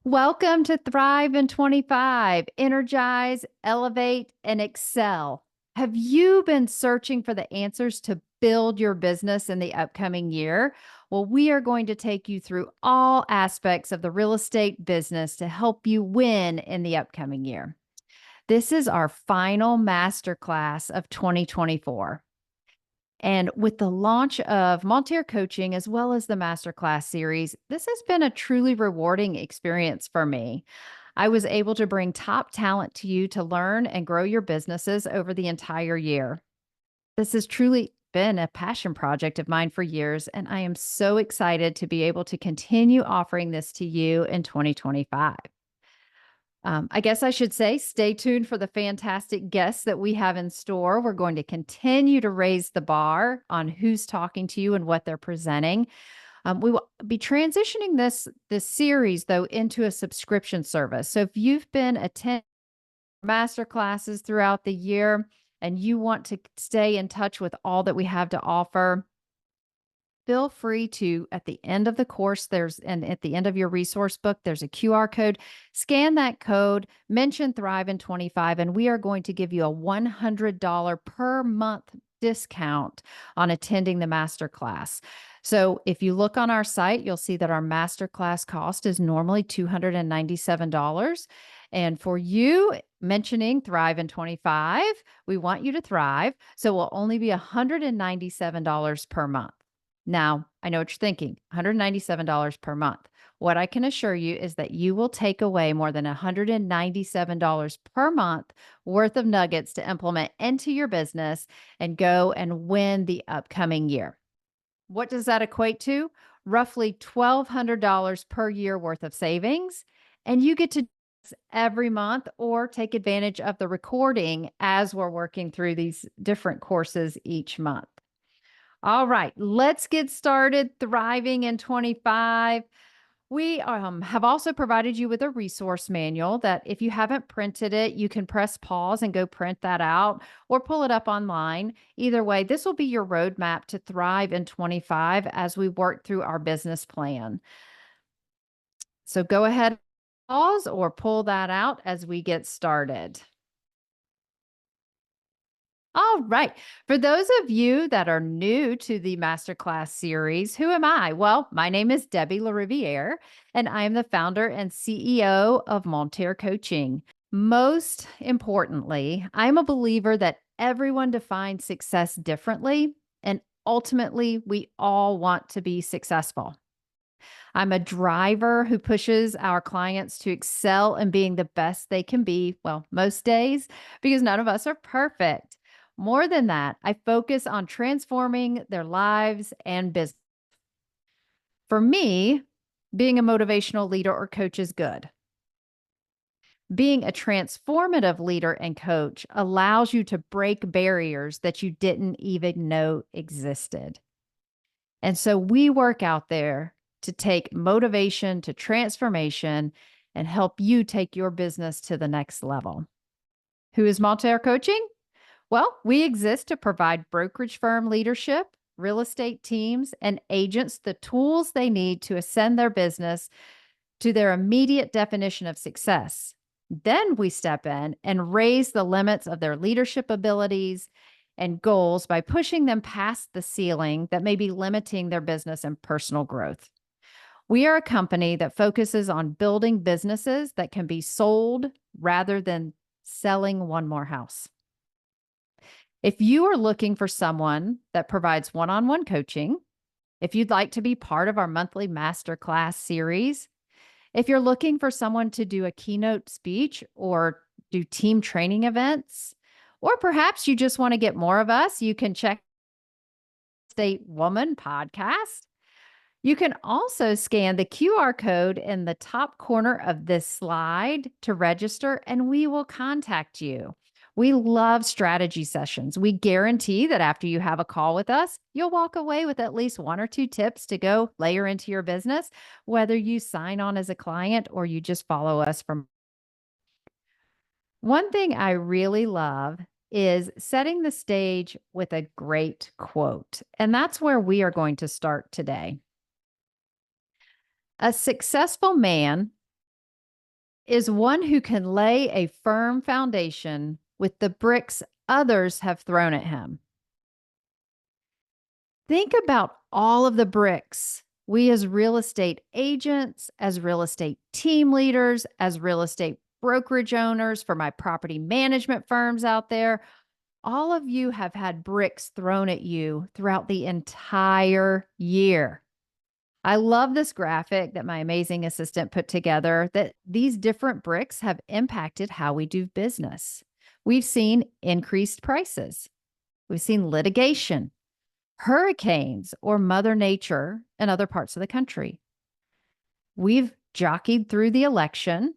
Welcome to Thrive in 25. Energize, elevate, and excel. Have you been searching for the answers to build your business in the upcoming year? Well, we are going to take you through all aspects of the real estate business to help you win in the upcoming year. This is our final masterclass of 2024. And with the launch of Montier Coaching as well as the Masterclass series, this has been a truly rewarding experience for me. I was able to bring top talent to you to learn and grow your businesses over the entire year. This has truly been a passion project of mine for years, and I am so excited to be able to continue offering this to you in 2025. I guess I should say, stay tuned for the fantastic guests that we have in store. We're going to continue to raise the bar on who's talking to you and what they're presenting. We will be transitioning this series though into a subscription service. So if you've been attending master classes throughout the year and you want to stay in touch with all that we have to offer, feel free to, at the end of the course, and at the end of your resource book, there's a QR code. Scan that code, mention Thrive in 25, and we are going to give you a $100 per month discount on attending the masterclass. So if you look on our site, you'll see that our masterclass cost is normally $297. And for you mentioning Thrive in 25, we want you to thrive. So it will only be $197 per month. Now, I know what you're thinking, $197 per month. What I can assure you is that you will take away more than $197 per month worth of nuggets to implement into your business and go and win the upcoming year. What does that equate to? Roughly $1,200 per year worth of savings. And you get to do this every month or take advantage of the recording as we're working through these different courses each month. All right, let's get started thriving in 25. We have also provided you with a resource manual that if you haven't printed it, you can press pause and go print that out or pull it up online. Either way, this will be your roadmap to thrive in 25 as we work through our business plan. So go ahead, pause or pull that out as we get started. All right. For those of you that are new to the Masterclass series, who am I? Well, my name is Debbie Lariviere, and I am the founder and CEO of Montier Coaching. Most importantly, I'm a believer that everyone defines success differently, and ultimately, we all want to be successful. I'm a driver who pushes our clients to excel in being the best they can be, well, most days, because none of us are perfect. More than that, I focus on transforming their lives and business. For me, being a motivational leader or coach is good. Being a transformative leader and coach allows you to break barriers that you didn't even know existed. And so we work out there to take motivation to transformation and help you take your business to the next level. Who is Montier Coaching? Well, we exist to provide brokerage firm leadership, real estate teams, and agents the tools they need to ascend their business to their immediate definition of success. Then we step in and raise the limits of their leadership abilities and goals by pushing them past the ceiling that may be limiting their business and personal growth. We are a company that focuses on building businesses that can be sold rather than selling one more house. If you are looking for someone that provides one-on-one coaching, if you'd like to be part of our monthly masterclass series, if you're looking for someone to do a keynote speech or do team training events, or perhaps you just want to get more of us, you can check State Woman podcast. You can also scan the QR code in the top corner of this slide to register, and we will contact you. We love strategy sessions. We guarantee that after you have a call with us, you'll walk away with at least one or two tips to go layer into your business, whether you sign on as a client or you just follow us from. One thing I really love is setting the stage with a great quote. And that's where we are going to start today. A successful man is one who can lay a firm foundation with the bricks others have thrown at him. Think about all of the bricks we as real estate agents, as real estate team leaders, as real estate brokerage owners for my property management firms out there, all of you have had bricks thrown at you throughout the entire year. I love this graphic that my amazing assistant put together that these different bricks have impacted how we do business. We've seen increased prices. We've seen litigation, hurricanes, or Mother Nature in other parts of the country. We've jockeyed through the election,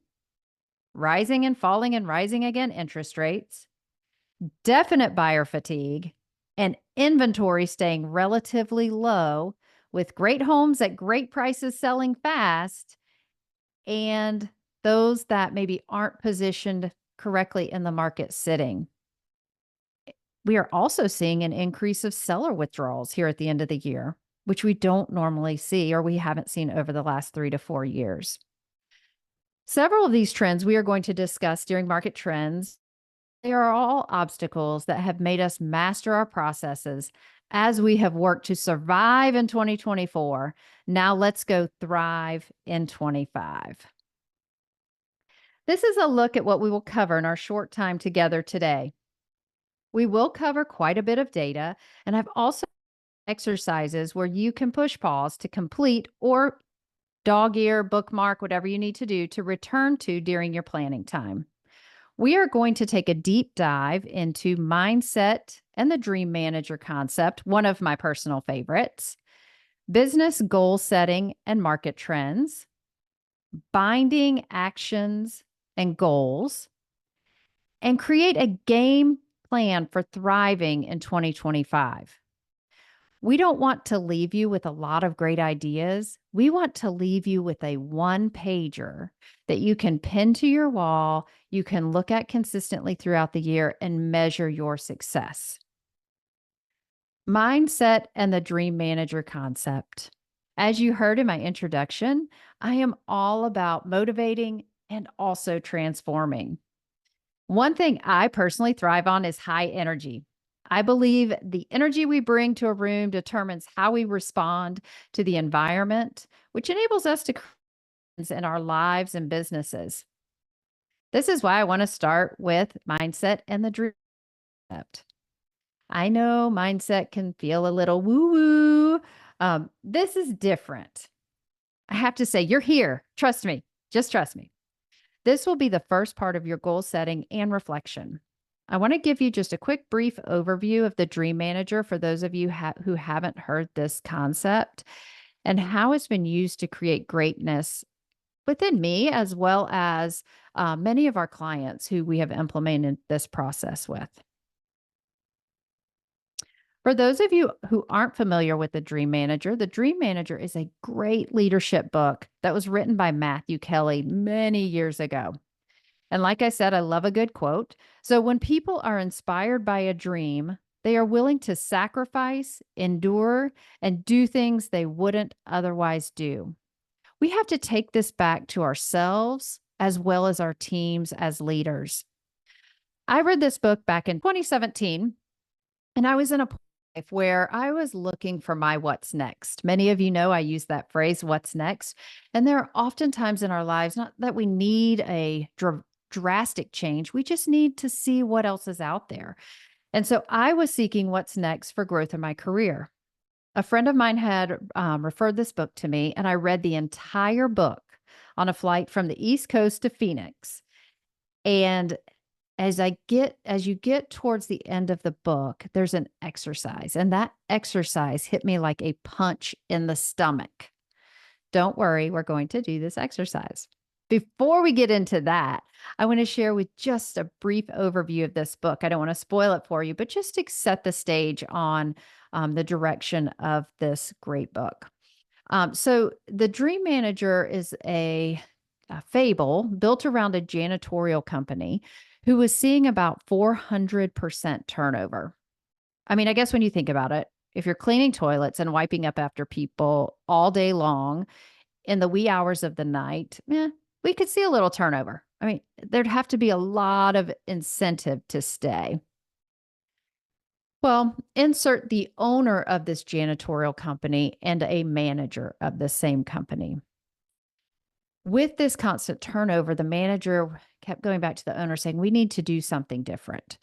rising and falling and rising again interest rates, definite buyer fatigue, and inventory staying relatively low with great homes at great prices selling fast, and those that maybe aren't positioned correctly in the market sitting. We are also seeing an increase of seller withdrawals here at the end of the year, which we don't normally see or we haven't seen over the last 3 to 4 years. Several of these trends we are going to discuss during Market Trends. They are all obstacles that have made us master our processes as we have worked to survive in 2024. Now let's go thrive in 25. This is a look at what we will cover in our short time together today. We will cover quite a bit of data, and I've also exercises where you can push pause to complete or dog ear, bookmark, whatever you need to do to return to during your planning time. We are going to take a deep dive into mindset and the dream manager concept, one of my personal favorites, business goal setting and market trends, binding actions and goals, and create a game plan for thriving in 2025. We don't want to leave you with a lot of great ideas. We want to leave you with a one-pager that you can pin to your wall, you can look at consistently throughout the year and measure your success. Mindset and the dream manager concept. As you heard in my introduction, I am all about motivating and also transforming. One thing I personally thrive on is high energy. I believe the energy we bring to a room determines how we respond to the environment, which enables us to create in our lives and businesses. This is why I want to start with mindset and the dream concept. I know mindset can feel a little woo-woo. This is different. I have to say, you're here. Trust me. Just trust me. This will be the first part of your goal setting and reflection. I want to give you just a quick brief overview of the dream manager for those of you who haven't heard this concept and how it's been used to create greatness within me, as well as many of our clients who we have implemented this process with. For those of you who aren't familiar with the Dream Manager is a great leadership book that was written by Matthew Kelly many years ago. And like I said, I love a good quote. So when people are inspired by a dream, they are willing to sacrifice, endure, and do things they wouldn't otherwise do. We have to take this back to ourselves as well as our teams as leaders. I read this book back in 2017, and I was in a life where I was looking for my what's next. Many of you know I use that phrase, what's next. And there are often times in our lives, not that we need a drastic change, we just need to see what else is out there. And so I was seeking what's next for growth in my career. A friend of mine had referred this book to me, and I read the entire book on a flight from the East Coast to Phoenix. And as you get towards the end of the book, there's an exercise, and that exercise hit me like a punch in the stomach. Don't worry, we're going to do this exercise. Before we get into that, I want to share with just a brief overview of this book. I don't want to spoil it for you, but just to set the stage on the direction of this great book. So the Dream Manager is a fable built around a janitorial company who was seeing about 400% turnover. I mean, I guess when you think about it, if you're cleaning toilets and wiping up after people all day long in the wee hours of the night, we could see a little turnover. I mean, there'd have to be a lot of incentive to stay. Well, insert the owner of this janitorial company and a manager of the same company. With this constant turnover, the manager kept going back to the owner saying, "We need to do something different."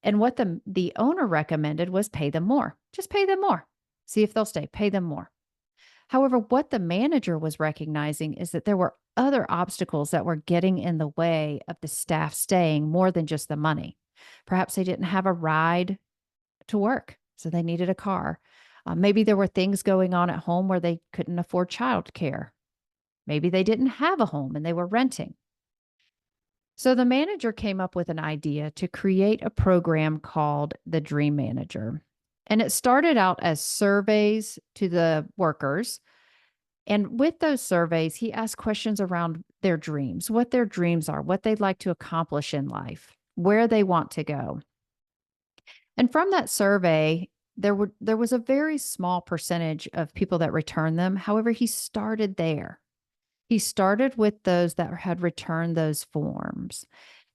And what the owner recommended was pay them more. Just pay them more. See if they'll stay. Pay them more. However, what the manager was recognizing is that there were other obstacles that were getting in the way of the staff staying more than just the money. Perhaps they didn't have a ride to work, so they needed a car. Maybe there were things going on at home where they couldn't afford childcare. Maybe they didn't have a home and they were renting. So the manager came up with an idea to create a program called the Dream Manager. And it started out as surveys to the workers. And with those surveys, he asked questions around their dreams, what their dreams are, what they'd like to accomplish in life, where they want to go. And from that survey, there was a very small percentage of people that returned them. However, he started there. He started with those that had returned those forms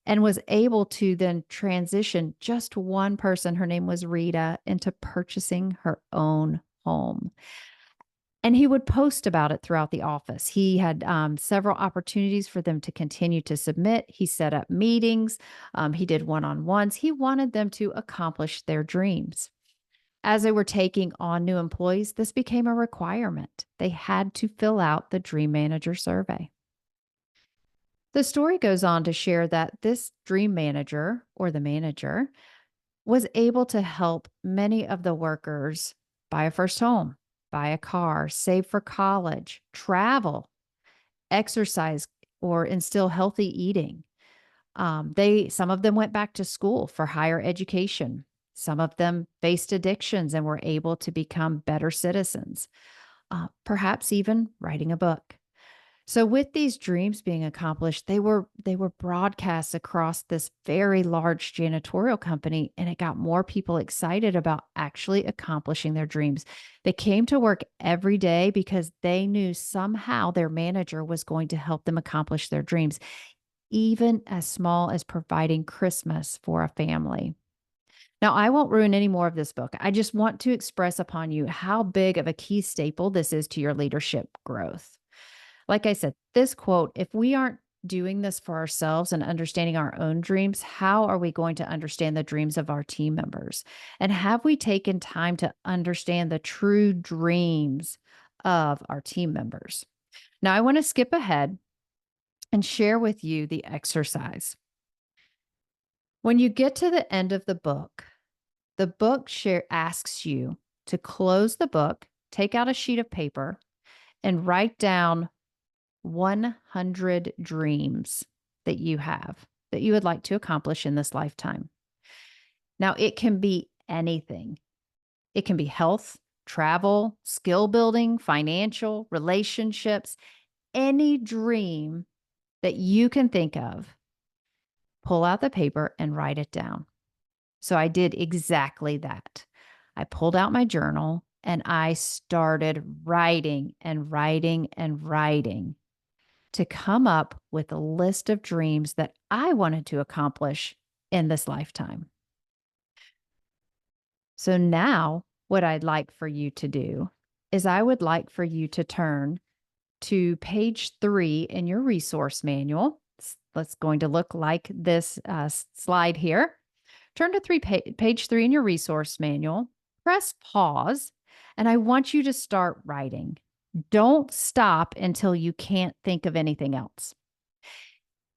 and was able to then transition just one person, her name was Rita, into purchasing her own home. And he would post about it throughout the office. He had several opportunities for them to continue to submit. He set up meetings. He did one-on-ones. He wanted them to accomplish their dreams. As they were taking on new employees, this became a requirement. They had to fill out the Dream Manager survey. The story goes on to share that this Dream Manager, or the manager, was able to help many of the workers buy a first home, buy a car, save for college, travel, exercise, or instill healthy eating. Some of them went back to school for higher education. Some of them faced addictions and were able to become better citizens, perhaps even writing a book. So with these dreams being accomplished, they were broadcast across this very large janitorial company, and it got more people excited about actually accomplishing their dreams. They came to work every day because they knew somehow their manager was going to help them accomplish their dreams, even as small as providing Christmas for a family. Now, I won't ruin any more of this book. I just want to express upon you how big of a key staple this is to your leadership growth. Like I said, this quote, if we aren't doing this for ourselves and understanding our own dreams, how are we going to understand the dreams of our team members? And have we taken time to understand the true dreams of our team members? Now, I want to skip ahead and share with you the exercise. When you get to the end of the book asks you to close the book, take out a sheet of paper, and write down 100 dreams that you have that you would like to accomplish in this lifetime. Now, it can be anything. It can be health, travel, skill building, financial, relationships, any dream that you can think of. Pull out the paper and write it down. So I did exactly that. I pulled out my journal and I started writing and writing and writing to come up with a list of dreams that I wanted to accomplish in this lifetime. So now what I'd like for you to do is I would like for you to turn to page 3 in your resource manual. It's going to look like this slide here. Turn to page 3 in your resource manual, press pause, and I want you to start writing. Don't stop until you can't think of anything else.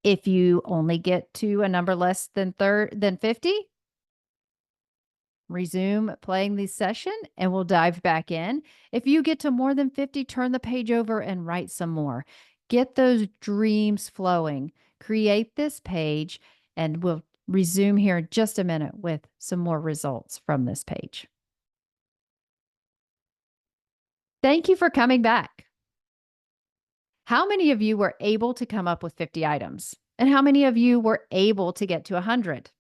If you only get to a number less than 50, resume playing the session and we'll dive back in. If you get to more than 50, turn the page over and write some more. Get those dreams flowing. Create this page, and we'll resume here in just a minute with some more results from this page. Thank you for coming back. How many of you were able to come up with 50 items? And how many of you were able to get to 100?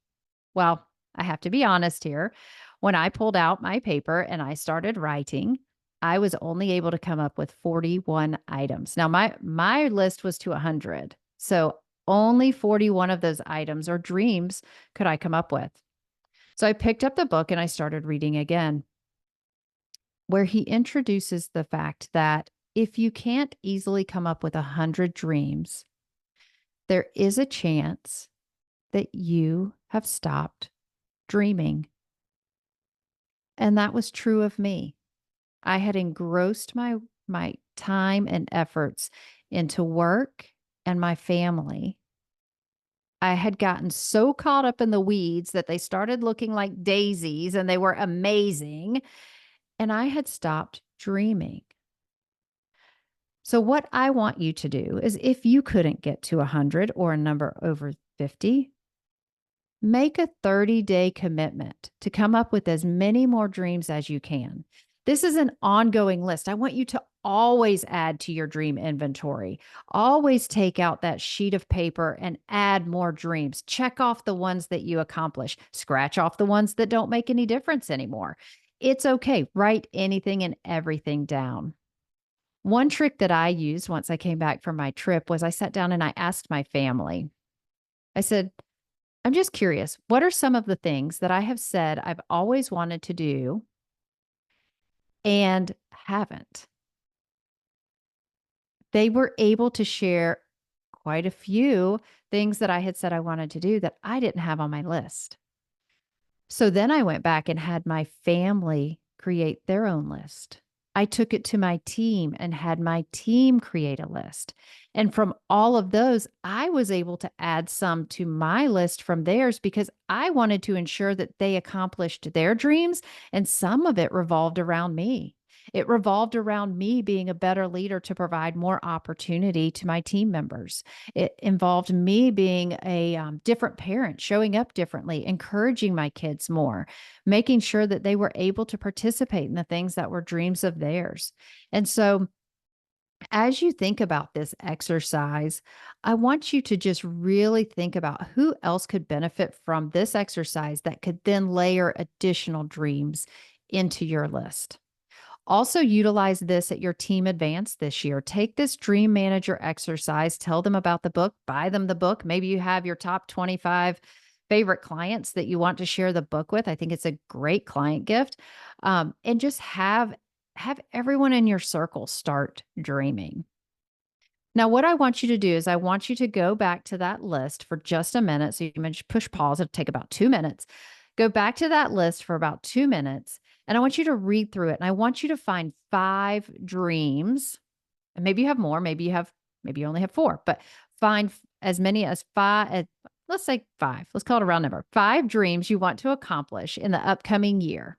Well, I have to be honest here. When I pulled out my paper and I started writing, I was only able to come up with 41 items. Now, my list was to 100. So only 41 of those items or dreams could I come up with. So I picked up the book and I started reading again, where he introduces the fact that if you can't easily come up with 100 dreams, there is a chance that you have stopped dreaming. And that was true of me. I had engrossed my time and efforts into work and my family. I had gotten so caught up in the weeds that they started looking like daisies and they were amazing, and I had stopped dreaming. So what I want you to do is, if you couldn't get to 100 or a number over 50, make a 30-day commitment to come up with as many more dreams as you can. This is an ongoing list. I want you to always add to your dream inventory. Always take out that sheet of paper and add more dreams. Check off the ones that you accomplish. Scratch off the ones that don't make any difference anymore. It's okay. Write anything and everything down. One trick that I used once I came back from my trip was I sat down and I asked my family. I said, I'm just curious, what are some of the things that I have said I've always wanted to do and haven't? They were able to share quite a few things that I had said I wanted to do that I didn't have on my list. So then I went back and had my family create their own list. I took it to my team and had my team create a list. And from all of those, I was able to add some to my list from theirs because I wanted to ensure that they accomplished their dreams. And some of it revolved around me. It revolved around me being a better leader to provide more opportunity to my team members. It involved me being a different parent, showing up differently, encouraging my kids more, making sure that they were able to participate in the things that were dreams of theirs. And so, as you think about this exercise, I want you to just really think about who else could benefit from this exercise that could then layer additional dreams into your list. Also, utilize this at your team advance this year. Take this dream manager exercise, tell them about the book, buy them the book. Maybe you have your top 25 favorite clients that you want to share the book with. I think it's a great client gift. And just have everyone in your circle start dreaming. Now, what I want you to do is I want you to go back to that list for just a minute. So you can just push pause. It'll take about 2 minutes. Go back to that list for about 2 minutes. And I want you to read through it. And I want you to find 5 dreams. And maybe you have more. Maybe you only have 4, but find as many as 5. Let's say 5. Let's call it a round number. 5 dreams you want to accomplish in the upcoming year.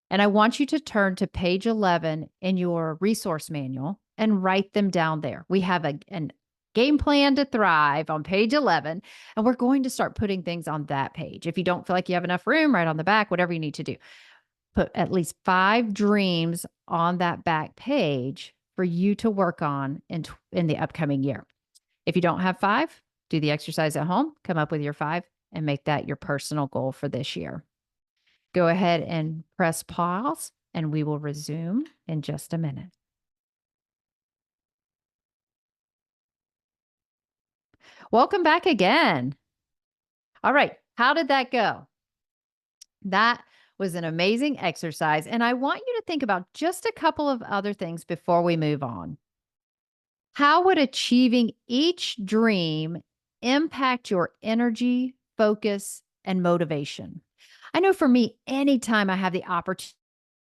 And I want you to turn to page 11 in your resource manual and write them down there. We have a game plan to thrive on page 11, and we're going to start putting things on that page. If you don't feel like you have enough room, write on the back, whatever you need to do. Put at least 5 dreams on that back page for you to work on in the upcoming year. If you don't have 5, do the exercise at home, come up with your 5, and make that your personal goal for this year. Go ahead and press pause, and we will resume in just a minute. Welcome back again. All right. How did that go? That was an amazing exercise. And I want you to think about just a couple of other things before we move on. How would achieving each dream impact your energy, focus, and motivation? I know for me, anytime I have the opportunity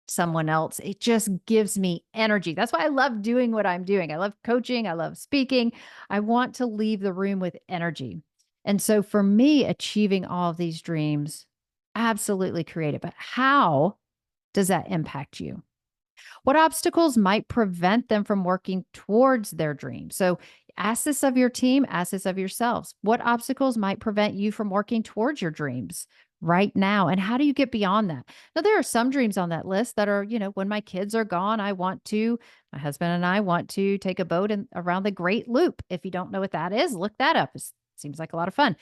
someone else, it just gives me energy. That's why I love doing what I'm doing. I love coaching. I love speaking. I want to leave the room with energy. And so for me, achieving all of these dreams, absolutely creative. But how does that impact you? What obstacles might prevent them from working towards their dream? So ask this of your team, ask this of yourselves. What obstacles might prevent you from working towards your dreams right now? And how do you get beyond that? Now, there are some dreams on that list that are, when my kids are gone, my husband and I want to take a boat around the Great Loop. If you don't know what that is, look that up. It seems like a lot of fun.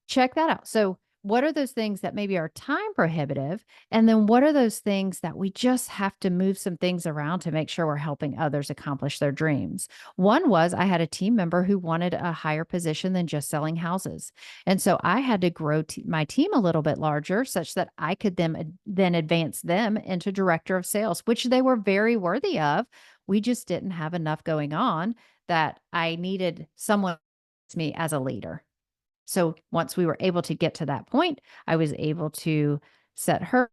Check that out. So what are those things that maybe are time prohibitive? And then what are those things that we just have to move some things around to make sure we're helping others accomplish their dreams? One was I had a team member who wanted a higher position than just selling houses. And so I had to grow my team a little bit larger such that I could then advance them into director of sales, which they were very worthy of. We just didn't have enough going on that I needed someone me as a leader. So once we were able to get to that point, I was able to set her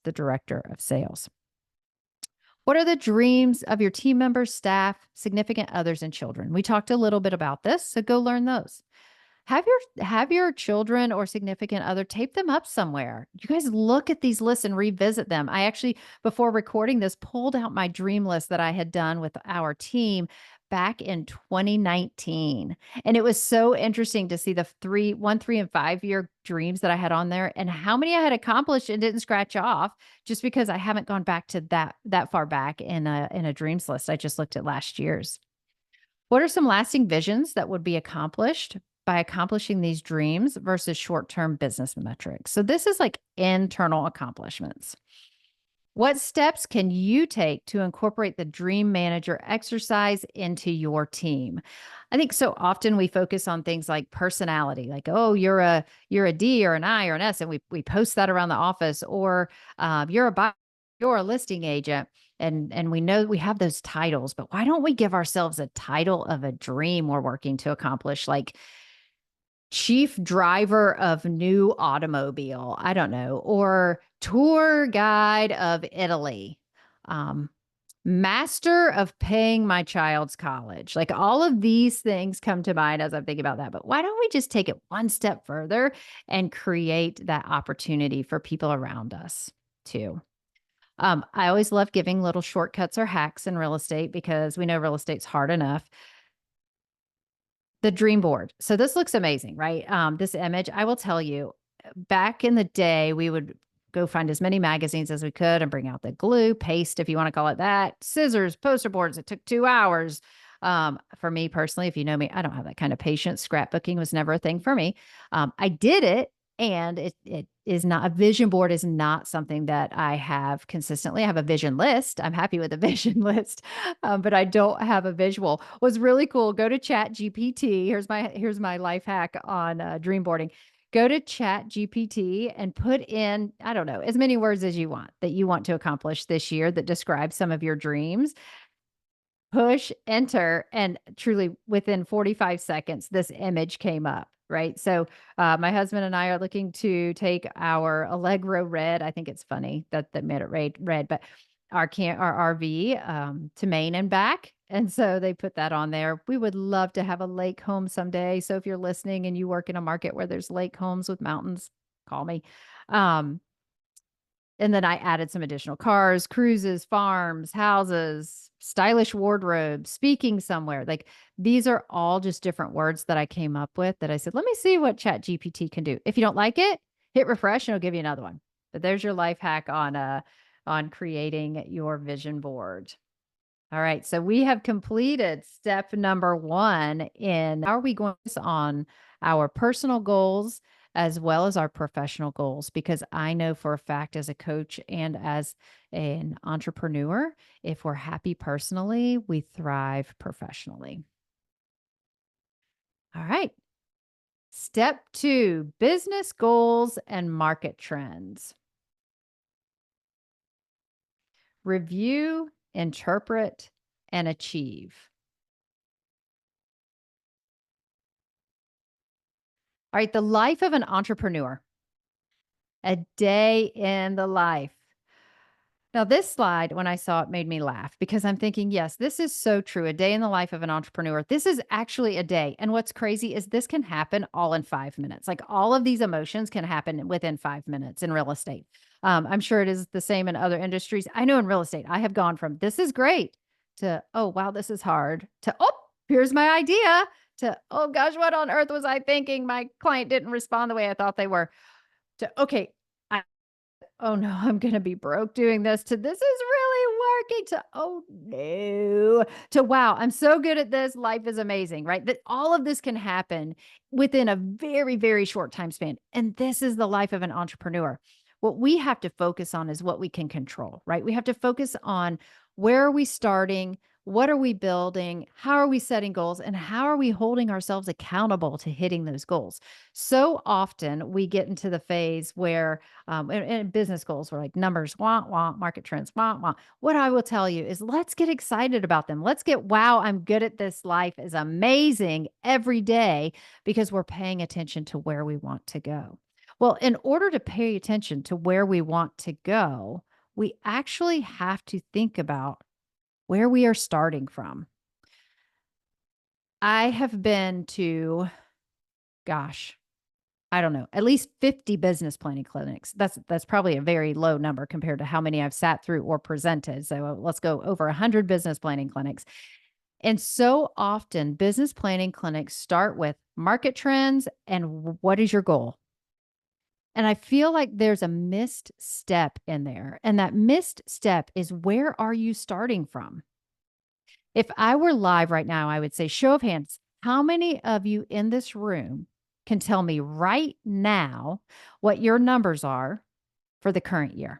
the director of sales. What are the dreams of your team members, staff, significant others, and children? We talked a little bit about this, so go learn those. Have your children or significant other tape them up somewhere. You guys look at these lists and revisit them. I actually, before recording this, pulled out my dream list that I had done with our team back in 2019. And it was so interesting to see the 3, and 5 year dreams that I had on there and how many I had accomplished and didn't scratch off just because I haven't gone back to that far back in a dreams list. I just looked at last year's. What are some lasting visions that would be accomplished by accomplishing these dreams versus short term business metrics? So, this is like internal accomplishments. What steps can you take to incorporate the dream manager exercise into your team? I think so often we focus on things like personality, like, oh, you're a D or an I or an S, and we post that around the office, or you're a listing agent. And we know we have those titles, but why don't we give ourselves a title of a dream we're working to accomplish? Like chief driver of new automobile, I don't know, or tour guide of Italy, um, master of paying my child's college. Like all of these things come to mind as I'm thinking about that. But why don't we just take it one step further and create that opportunity for people around us too? I always love giving little shortcuts or hacks in real estate because we know real estate's hard enough. The dream board. So this looks amazing, right? This image, I will tell you, back in the day, we would go find as many magazines as we could and bring out the glue, paste, if you want to call it that, scissors, poster boards. It took 2 hours. For me personally, if you know me, I don't have that kind of patience. Scrapbooking was never a thing for me. I did it, and it is not, a vision board is not something that I have consistently. I have a vision list. I'm happy with a vision list, but I don't have a visual. Was really cool. Go to Chat GPT. Here's my life hack on dream boarding. Go to Chat GPT and put in, I don't know, as many words as you want that you want to accomplish this year that describe some of your dreams. Push enter, and truly within 45 seconds, this image came up, right? So my husband and I are looking to take our Allegro Red. I think it's funny that they made it red, but our RV to Maine and back. And so they put that on there. We would love to have a lake home someday. So if you're listening and you work in a market where there's lake homes with mountains, call me. And then I added some additional cars, cruises, farms, houses, stylish wardrobes, speaking somewhere. Like these are all just different words that I came up with that I said, let me see what Chat GPT can do. If you don't like it, hit refresh and it'll give you another one. But there's your life hack on creating your vision board. All right. So we have completed step number 1 in how are we going on our personal goals as well as our professional goals? Because I know for a fact as a coach and as an entrepreneur, if we're happy personally, we thrive professionally. All right. Step 2, business goals and market trends. Review, interpret, and achieve. All right, the life of an entrepreneur. A day in the life. Now, this slide, when I saw it, made me laugh because I'm thinking, yes, this is so true. A day in the life of an entrepreneur. This is actually a day. And what's crazy is this can happen all in 5 minutes. Like all of these emotions can happen within 5 minutes in real estate. I'm sure it is the same in other industries. I know in real estate, I have gone from this is great to, oh, wow, this is hard to, oh, here's my idea to, oh gosh, what on earth was I thinking? My client didn't respond the way I thought they were to, okay, oh no, I'm going to be broke doing this, to this is really working, to oh no, to wow, I'm so good at this. Life is amazing, right? That all of this can happen within a very, very short time span. And this is the life of an entrepreneur. What we have to focus on is what we can control, right? We have to focus on where are we starting? What are we building? How are we setting goals? And how are we holding ourselves accountable to hitting those goals? So often we get into the phase where and business goals were like numbers, want, market trends, want. What I will tell you is let's get excited about them. Let's get, wow, I'm good at this. Life is amazing every day because we're paying attention to where we want to go. Well, in order to pay attention to where we want to go, we actually have to think about where we are starting from. I have been to, gosh, I don't know, at least 50 business planning clinics. That's probably a very low number compared to how many I've sat through or presented. So let's go over 100 business planning clinics. And so often business planning clinics start with market trends and what is your goal? And I feel like there's a missed step in there. And that missed step is, where are you starting from? If I were live right now, I would say, show of hands, how many of you in this room can tell me right now what your numbers are for the current year?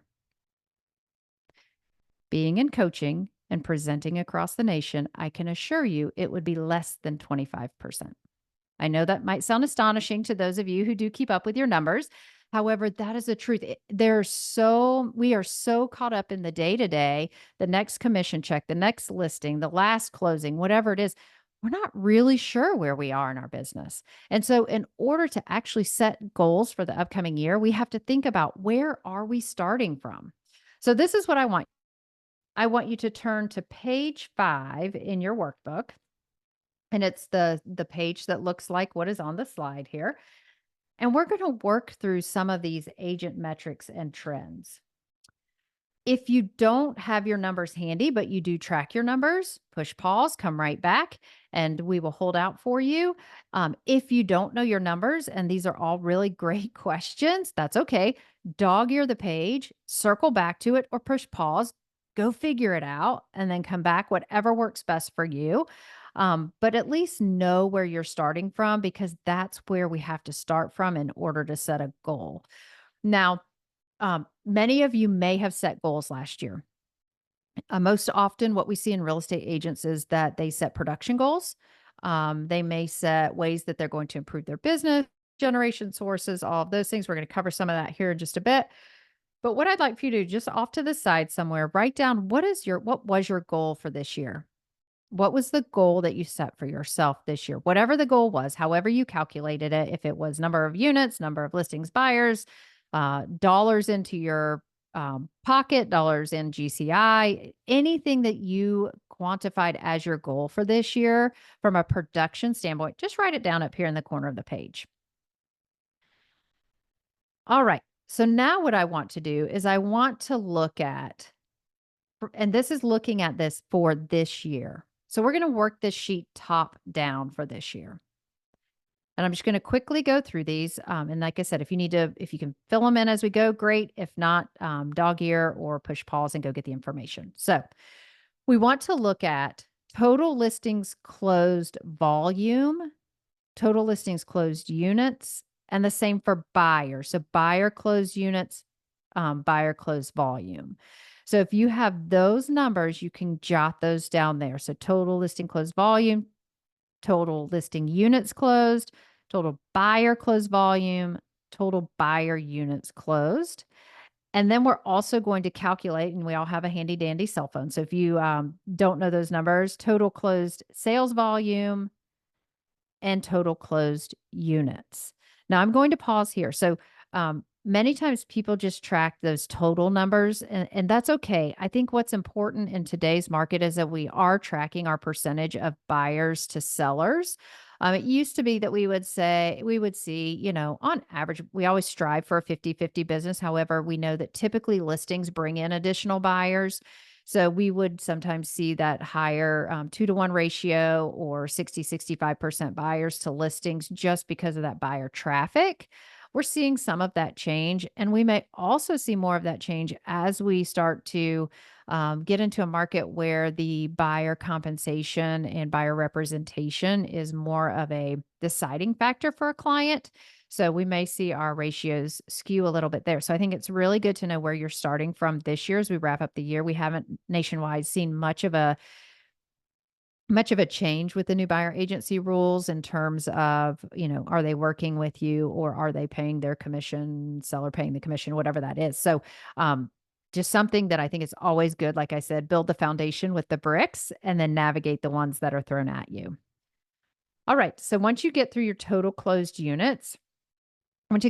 Being in coaching and presenting across the nation, I can assure you it would be less than 25%. I know that might sound astonishing to those of you who do keep up with your numbers. However, that is the truth. We are so caught up in the day to day, the next commission check, the next listing, the last closing, whatever it is. We're not really sure where we are in our business. And so, in order to actually set goals for the upcoming year, we have to think about, where are we starting from? So, this is what I want. I want you to turn to page 5 in your workbook. And it's the page that looks like what is on the slide here. And we're going to work through some of these agent metrics and trends. If you don't have your numbers handy, but you do track your numbers, push pause, come right back, and we will hold out for you. If you don't know your numbers, and these are all really great questions, that's okay. Dog ear the page, circle back to it, or push pause, go figure it out, and then come back, whatever works best for you. But at least know where you're starting from, because that's where we have to start from in order to set a goal. Now, many of you may have set goals last year. Most often, what we see in real estate agents is that they set production goals. They may set ways that they're going to improve their business, generation sources, all of those things. We're going to cover some of that here in just a bit. But what I'd like for you to do, just off to the side somewhere, write down, what was your goal for this year? What was the goal that you set for yourself this year? Whatever the goal was, however you calculated it, if it was number of units, number of listings, buyers, dollars into your pocket, dollars in GCI, anything that you quantified as your goal for this year from a production standpoint, just write it down up here in the corner of the page. All right. So now what I want to do is I want to look at, and this is looking at this for this year. So we're going to work this sheet top down for this year. And I'm just going to quickly go through these. And like I said, if you can fill them in as we go, great. If not, dog ear or push pause and go get the information. So we want to look at total listings closed volume, total listings closed units, and the same for buyer. So buyer closed units, buyer closed volume. So if you have those numbers, you can jot those down there. So total listing closed volume, total listing units closed, total buyer closed volume, total buyer units closed. And then we're also going to calculate, and we all have a handy dandy cell phone. So if you don't know those numbers, total closed sales volume and total closed units. Now I'm going to pause here. So many times people just track those total numbers, and that's okay. I think what's important in today's market is that we are tracking our percentage of buyers to sellers. It used to be that we would see, on average, we always strive for a 50-50 business. However, we know that typically listings bring in additional buyers. So we would sometimes see that higher 2-to-1 ratio or 60-65% buyers to listings just because of that buyer traffic. We're seeing some of that change, and we may also see more of that change as we start to get into a market where the buyer compensation and buyer representation is more of a deciding factor for a client. So we may see our ratios skew a little bit there. So I think it's really good to know where you're starting from this year as we wrap up the year. We haven't nationwide seen much of a change with the new buyer agency rules in terms of, are they working with you or are they paying their commission, seller paying the commission, whatever that is. So, just something that I think is always good. Like I said, build the foundation with the bricks and then navigate the ones that are thrown at you. All right. So once you get through your total closed units, I want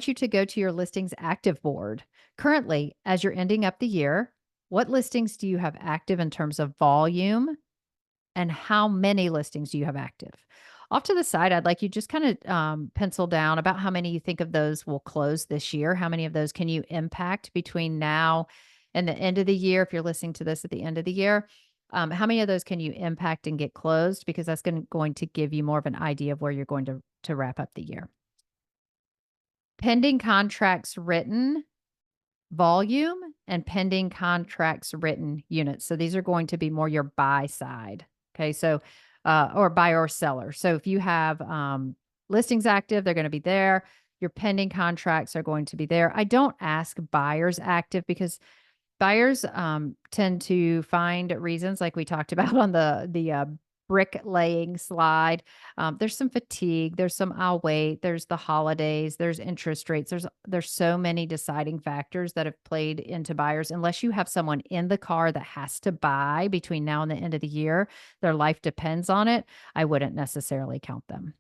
you to go to your listings active board. Currently, as you're ending up the year, what listings do you have active in terms of volume and how many listings do you have active? Off to the side, I'd like you just kind of pencil down about how many you think of those will close this year. How many of those can you impact between now and the end of the year? If you're listening to this at the end of the year, how many of those can you impact and get closed? Because that's going to give you more of an idea of where you're going to wrap up the year. Pending contracts written volume and pending contracts written units. So these are going to be more your buy side. Okay. So, or buyer or seller. So if you have listings active, they're going to be there. Your pending contracts are going to be there. I don't ask buyers active because buyers tend to find reasons, like we talked about on the bricklaying slide. There's some fatigue. There's some I'll wait. There's the holidays. There's interest rates. There's so many deciding factors that have played into buyers. Unless you have someone in the car that has to buy between now and the end of the year, their life depends on it. I wouldn't necessarily count them.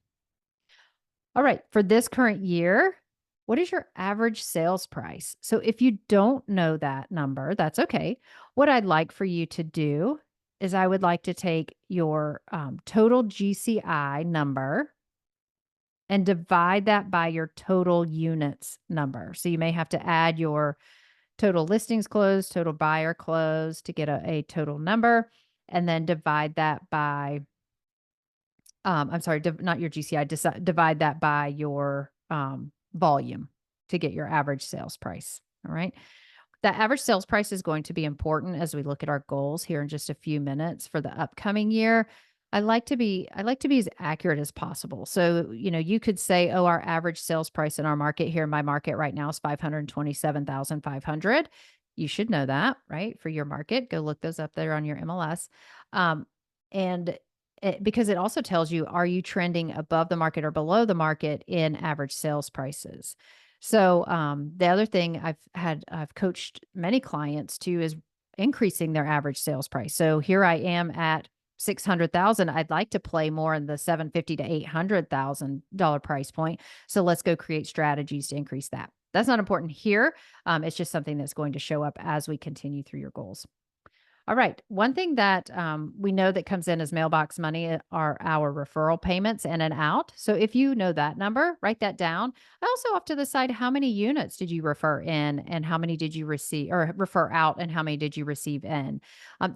All right, for this current year, what is your average sales price? So if you don't know that number, that's okay. What I'd like for you to do is I would like to take your total GCI number and divide that by your total units number. So you may have to add your total listings closed, total buyer closed to get a total number, and then divide that by I'm sorry, not your GCI, divide that by your volume to get your average sales price. All right. That average sales price is going to be important as we look at our goals here in just a few minutes for the upcoming year. I like to be as accurate as possible. So, you could say, oh, our average sales price in our market here in my market right now is 527,500. You should know that, right? For your market, go look those up there on your MLS. And because it also tells you, are you trending above the market or below the market in average sales prices? So the other thing I've coached many clients to is increasing their average sales price. So here I am at 600,000. I'd like to play more in the 750 to $800,000 price point. So let's go create strategies to increase that. That's not important here. It's just something that's going to show up as we continue through your goals. All right. One thing that we know that comes in as mailbox money are our referral payments in and out. So if you know that number, write that down. I also have to decide how many units did you refer in and how many did you receive or refer out and how many did you receive in.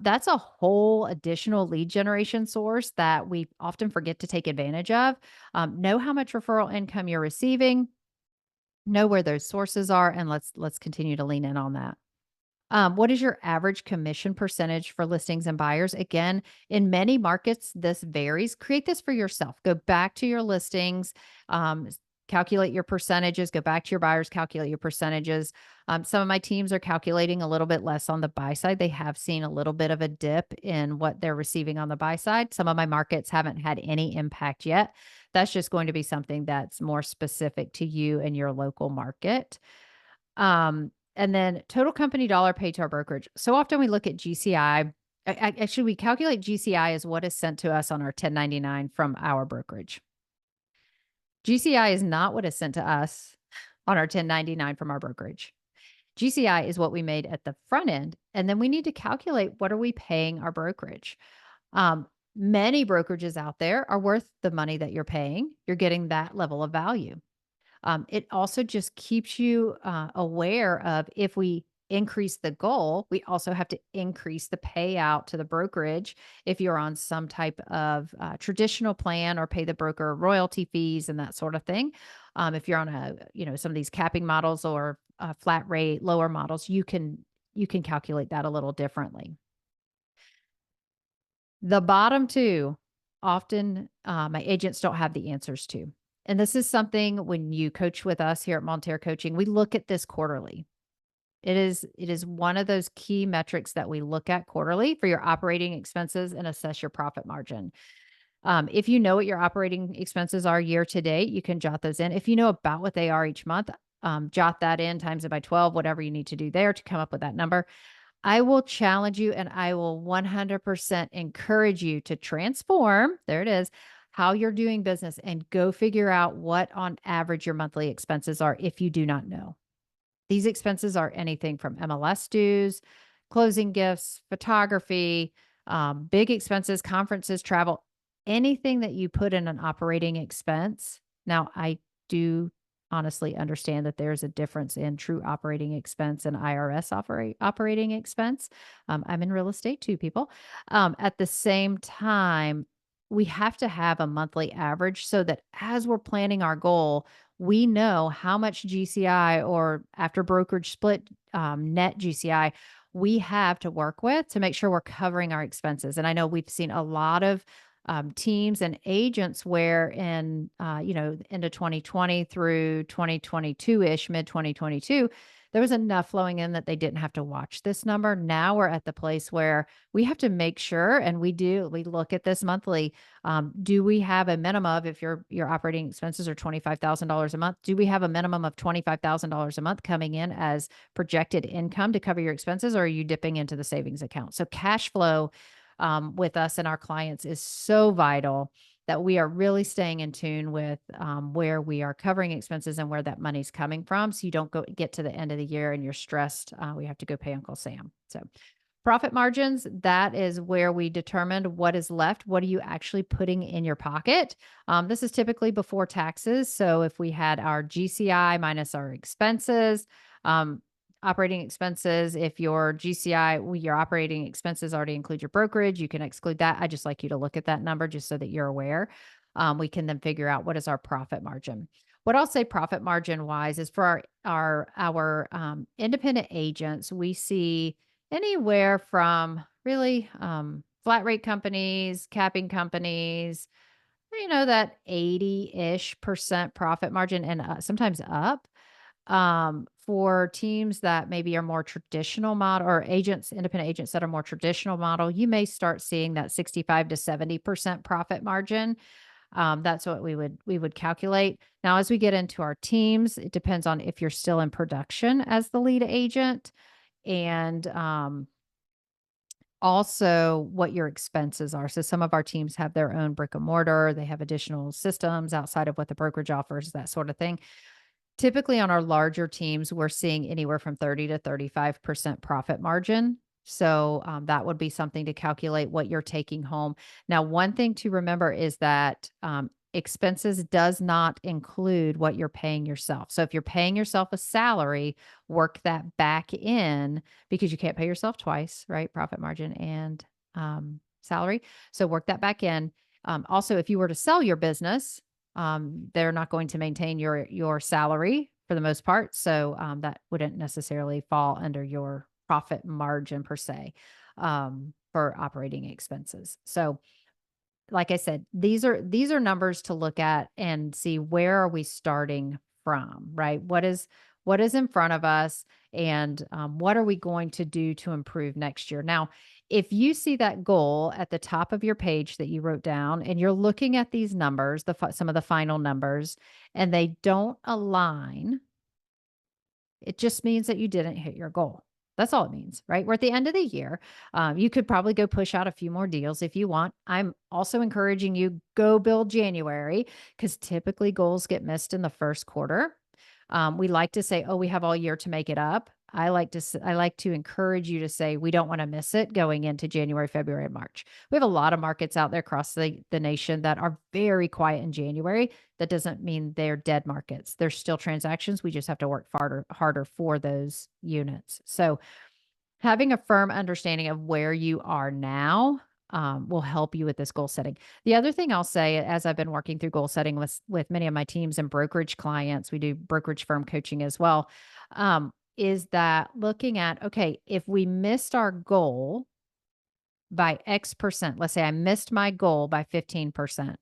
That's a whole additional lead generation source that we often forget to take advantage of. Know how much referral income you're receiving, know where those sources are, and let's continue to lean in on that. What is your average commission percentage for listings and buyers? Again, in many markets, this varies. Create this for yourself. Go back to your listings, calculate your percentages, go back to your buyers, calculate your percentages. Some of my teams are calculating a little bit less on the buy side. They have seen a little bit of a dip in what they're receiving on the buy side. Some of my markets haven't had any impact yet. That's just going to be something that's more specific to you and your local market. And then total company dollar paid to our brokerage. So often we look at GCI. Actually, we calculate GCI as what is sent to us on our 1099 from our brokerage. GCI is not what is sent to us on our 1099 from our brokerage. GCI is what we made at the front end. And then we need to calculate what are we paying our brokerage. Many brokerages out there are worth the money that you're paying. You're getting that level of value. It also just keeps you aware of if we increase the goal, we also have to increase the payout to the brokerage if you're on some type of traditional plan or pay the broker royalty fees and that sort of thing. If you're on some of these capping models or flat rate, lower models, you can calculate that a little differently. The bottom two, often my agents don't have the answers to. And this is something when you coach with us here at Monterre Coaching, we look at this quarterly. It is one of those key metrics that we look at quarterly for your operating expenses and assess your profit margin. If you know what your operating expenses are year to date, you can jot those in. If you know about what they are each month, jot that in, times it by 12, whatever you need to do there to come up with that number. I will challenge you and I will 100% encourage you to transform, there it is, how you're doing business and go figure out what on average your monthly expenses are if you do not know. These expenses are anything from MLS dues, closing gifts, photography, big expenses, conferences, travel, anything that you put in an operating expense. Now, I do honestly understand that there's a difference in true operating expense and IRS operating expense. I'm in real estate too, people. At the same time, we have to have a monthly average so that as we're planning our goal, we know how much GCI or after brokerage split net GCI we have to work with to make sure we're covering our expenses. And I know we've seen a lot of teams and agents where into 2020 through 2022-ish, mid 2022, there was enough flowing in that they didn't have to watch this number. Now we're at the place where we have to make sure, and we look at this monthly. Do we have a minimum of, if your operating expenses are $25,000 a month, do we have a minimum of $25,000 a month coming in as projected income to cover your expenses, or are you dipping into the savings account? So cash flow with us and our clients is so vital that we are really staying in tune with where we are covering expenses and where that money's coming from. So you don't get to the end of the year and you're stressed. We have to go pay Uncle Sam. So profit margins, that is where we determined what is left. What are you actually putting in your pocket? This is typically before taxes. So if we had our GCI minus our expenses, operating expenses, if your your operating expenses already include your brokerage, you can exclude that. I just like you to look at that number just so that you're aware. We can then figure out what is our profit margin. What I'll say profit margin wise is for our independent agents, we see anywhere from really flat rate companies, capping companies, that 80-ish% profit margin and sometimes up. For teams that maybe are more traditional model or independent agents that are more traditional model, you may start seeing that 65 to 70% profit margin. That's what we would calculate. Now, as we get into our teams, it depends on if you're still in production as the lead agent and also what your expenses are. So some of our teams have their own brick and mortar. They have additional systems outside of what the brokerage offers, that sort of thing. Typically on our larger teams, we're seeing anywhere from 30 to 35% profit margin. So that would be something to calculate what you're taking home. Now, one thing to remember is that expenses does not include what you're paying yourself. So if you're paying yourself a salary, work that back in because you can't pay yourself twice, right? Profit margin and salary. So work that back in. Also, if you were to sell your business, they're not going to maintain your salary for the most part. So that wouldn't necessarily fall under your profit margin per se for operating expenses. So like I said, these are numbers to look at and see where are we starting from, right? What is in front of us and what are we going to do to improve next year? Now, if you see that goal at the top of your page that you wrote down and you're looking at these numbers, some of the final numbers, and they don't align, it just means that you didn't hit your goal. That's all it means, right? We're at the end of the year. You could probably go push out a few more deals if you want. I'm also encouraging you go build January because typically goals get missed in the first quarter. We like to say, "Oh, we have all year to make it up." I like to encourage you to say we don't want to miss it going into January, February, and March. We have a lot of markets out there across the nation that are very quiet in January. That doesn't mean they're dead markets. There's still transactions. We just have to work harder for those units. So having a firm understanding of where you are now will help you with this goal setting. The other thing I'll say, as I've been working through goal setting with many of my teams and brokerage clients, we do brokerage firm coaching as well, is that looking at, okay, if we missed our goal by X percent, let's say I missed my goal by 15%.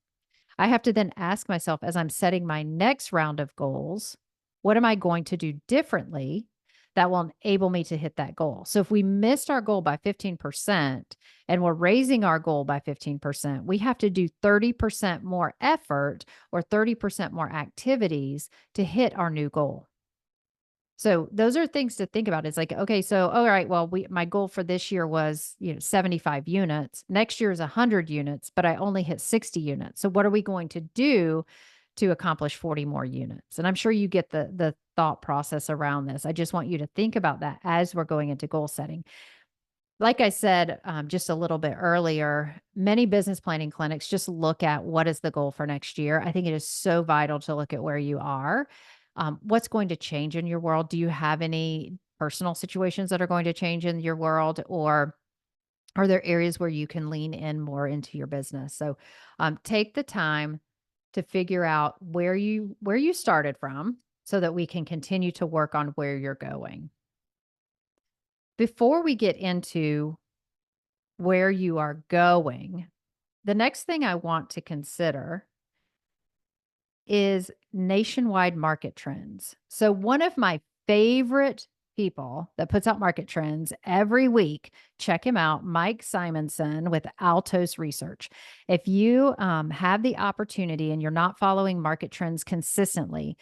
I have to then ask myself as I'm setting my next round of goals, what am I going to do differently that will enable me to hit that goal? So if we missed our goal by 15% and we're raising our goal by 15%, we have to do 30% more effort or 30% more activities to hit our new goal. So those are things to think about. It's like, okay, so all right, well, my goal for this year was, 75 units. Next year is 100 units, but I only hit 60 units. So what are we going to do to accomplish 40 more units? And I'm sure you get the thought process around this. I just want you to think about that as we're going into goal setting. Like I said, just a little bit earlier, many business planning clinics just look at what is the goal for next year. I think it is so vital to look at where you are. What's going to change in your world? Do you have any personal situations that are going to change in your world, or are there areas where you can lean in more into your business? So, take the time to figure out where you started from, so that we can continue to work on where you're going. Before we get into where you are going, the next thing I want to consider is nationwide market trends. So, one of my favorite people that puts out market trends every week, check him out, Mike Simonson with Altos Research. If you have the opportunity and you're not following market trends consistently,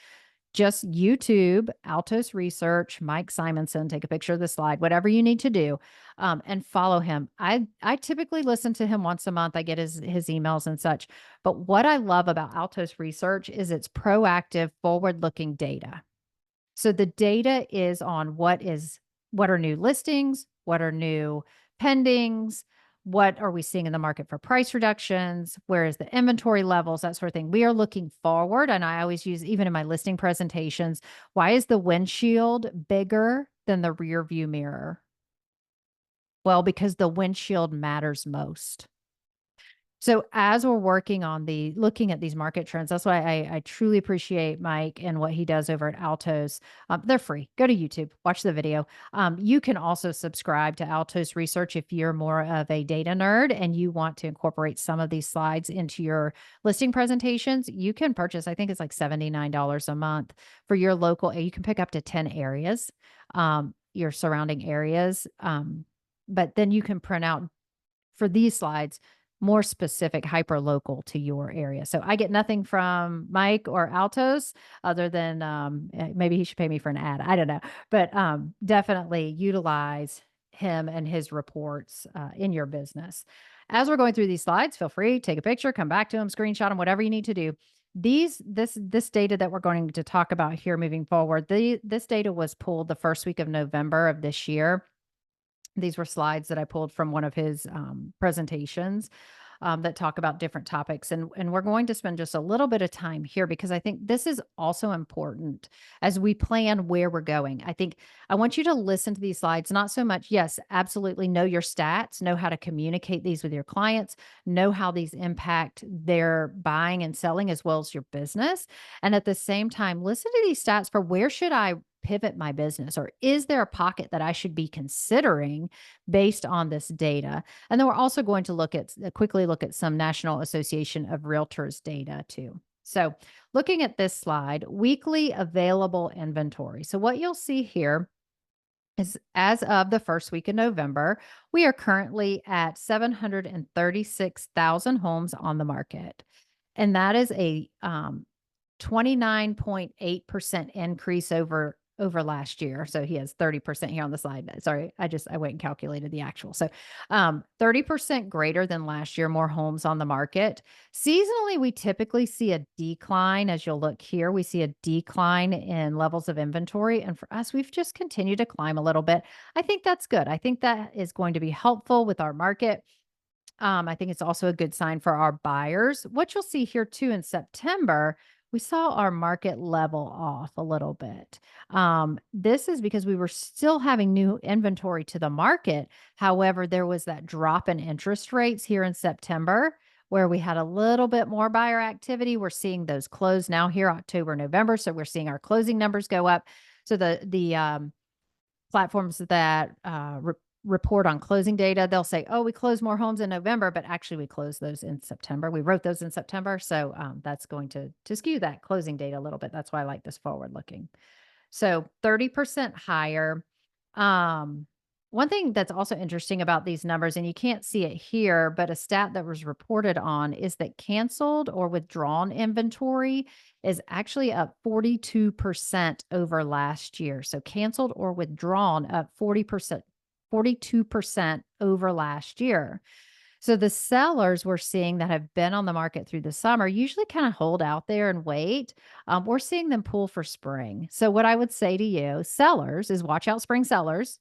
just YouTube, Altos Research, Mike Simonson, take a picture of the slide, whatever you need to do, and follow him. I typically listen to him once a month. I get his emails and such. But what I love about Altos Research is it's proactive, forward-looking data. So the data is on what are new listings, what are new pendings, what are we seeing in the market for price reductions, where is the inventory levels, that sort of thing. We are looking forward, and I always use, even in my listing presentations, why is the windshield bigger than the rear view mirror? Well, because the windshield matters most. So as we're working on looking at these market trends, that's why I truly appreciate Mike and what he does over at Altos. They're free. Go to YouTube, watch the video. You can also subscribe to Altos Research if you're more of a data nerd and you want to incorporate some of these slides into your listing presentations. You can purchase, I think it's like $79 a month for your local. You can pick up to 10 areas, your surrounding areas. But then you can print out for these slides more specific, hyper local to your area. So I get nothing from Mike or Altos other than maybe he should pay me for an ad. I don't know, but definitely utilize him and his reports in your business. As we're going through these slides, feel free, take a picture, come back to them, screenshot them, whatever you need to do. This data that we're going to talk about here moving forward, this data was pulled the first week of November of this year. These were slides that I pulled from one of his presentations that talk about different topics. And we're going to spend just a little bit of time here because I think this is also important as we plan where we're going. I think I want you to listen to these slides, not so much, yes, absolutely know your stats, know how to communicate these with your clients, know how these impact their buying and selling as well as your business. And at the same time, listen to these stats for where should I pivot my business, or is there a pocket that I should be considering based on this data? And then we're also going to quickly look at some National Association of Realtors data too. So looking at this slide, weekly available inventory. So what you'll see here is as of the first week of November, we are currently at 736,000 homes on the market. And that is a 29.8% increase over last year. So he has 30% here on the slide. Sorry, I went and calculated the actual. So 30% greater than last year, more homes on the market. Seasonally, we typically see a decline. As you'll look here, we see a decline in levels of inventory. And for us, we've just continued to climb a little bit. I think that's good. I think that is going to be helpful with our market. I think it's also a good sign for our buyers. What you'll see here too in September, We saw our market level off a little bit. This is because we were still having new inventory to the market. However, there was that drop in interest rates here in September where we had a little bit more buyer activity. We're seeing those close now here, October, November. So we're seeing our closing numbers go up. So the platforms that report on closing data, they'll say, "Oh, we closed more homes in November," but actually we closed those in September. We wrote those in September, so that's going to skew that closing data a little bit. That's why I like this forward looking. So 30% higher. Um, One thing that's also interesting about these numbers, and you can't see it here, but a stat that was reported on is that canceled or withdrawn inventory is actually up 42% over last year. So canceled or withdrawn up 40%, 42% over last year. So the sellers we're seeing that have been on the market through the summer usually kind of hold out there and wait. We're seeing them pull for spring. So what I would say to you, sellers, is watch out spring sellers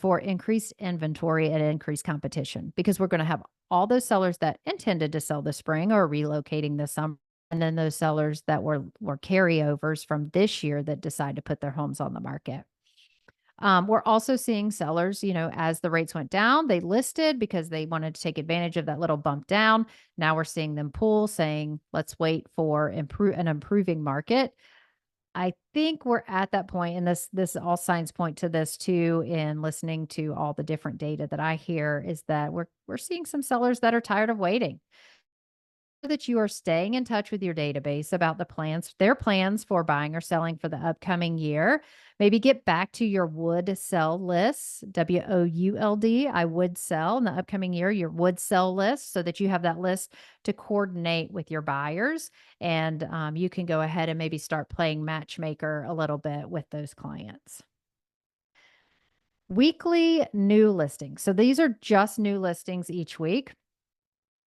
for increased inventory and increased competition because we're going to have all those sellers that intended to sell this spring or relocating this summer. And then those sellers that were carryovers from this year that decide to put their homes on the market. We're also seeing sellers, as the rates went down, they listed because they wanted to take advantage of that little bump down. Now we're seeing them pull, saying, let's wait for an improving market. I think we're at that point, and this all signs point to this too. In listening to all the different data that I hear, is that we're seeing some sellers that are tired of waiting that you are staying in touch with your database about their plans for buying or selling for the upcoming year. Maybe get back to your would sell lists, WOULD. I would sell in the upcoming year, your would sell list, so that you have that list to coordinate with your buyers. And you can go ahead and maybe start playing matchmaker a little bit with those clients. Weekly new listings. So these are just new listings each week.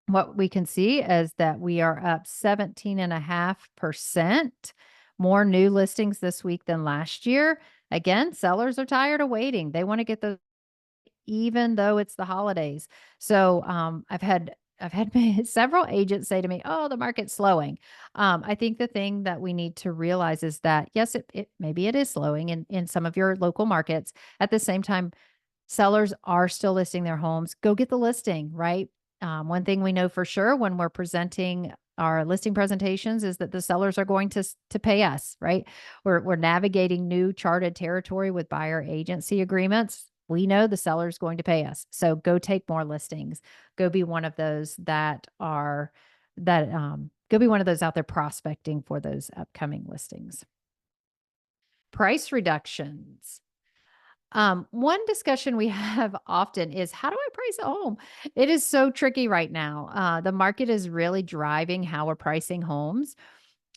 What we can see is that we are up 17.5% more new listings this week than last year. Again, sellers are tired of waiting. They want to get those even though it's the holidays. So I've had several agents say to me, "Oh, the market's slowing." I think the thing that we need to realize is that yes, it maybe it is slowing in some of your local markets. At the same time, sellers are still listing their homes. Go get the listing, right? One thing we know for sure when we're presenting our listing presentations is that the sellers are going to pay us, right? We're navigating new charted territory with buyer agency agreements. We know the seller's going to pay us. So go take more listings. Go be one of those go be one of those out there prospecting for those upcoming listings. Price reductions. One discussion we have often is how do I price a home? It is so tricky right now. The market is really driving how we're pricing homes.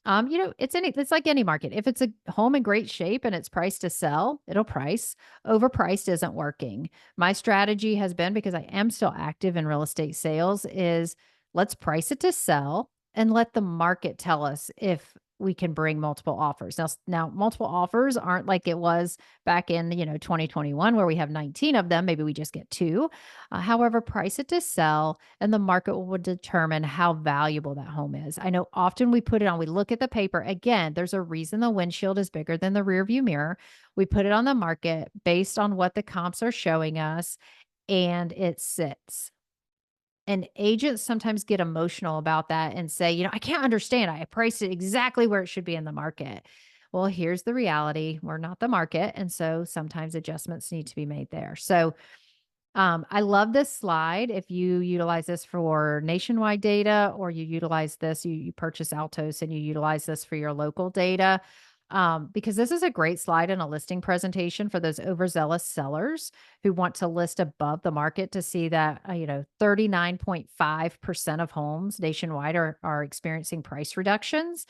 It's like any market. If it's a home in great shape and it's priced to sell, it'll price. Overpriced isn't working. My strategy has been, because I am still active in real estate sales, is let's price it to sell and let the market tell us if we can bring multiple offers. Now multiple offers aren't like it was back in 2021 where we have 19 of them. Maybe we just get two. However, price it to sell, and the market will determine how valuable that home is. I know often we put it on, we look at the paper. Again, there's a reason the windshield is bigger than the rear view mirror. We put it on the market based on what the comps are showing us, and it sits. And agents sometimes get emotional about that and say, I can't understand. I priced it exactly where it should be in the market. Well, here's the reality. We're not the market. And so sometimes adjustments need to be made there. So I love this slide. If you utilize this for nationwide data, or you utilize this, you purchase Altos and you utilize this for your local data, because this is a great slide in a listing presentation for those overzealous sellers who want to list above the market to see that, 39.5% of homes nationwide are experiencing price reductions.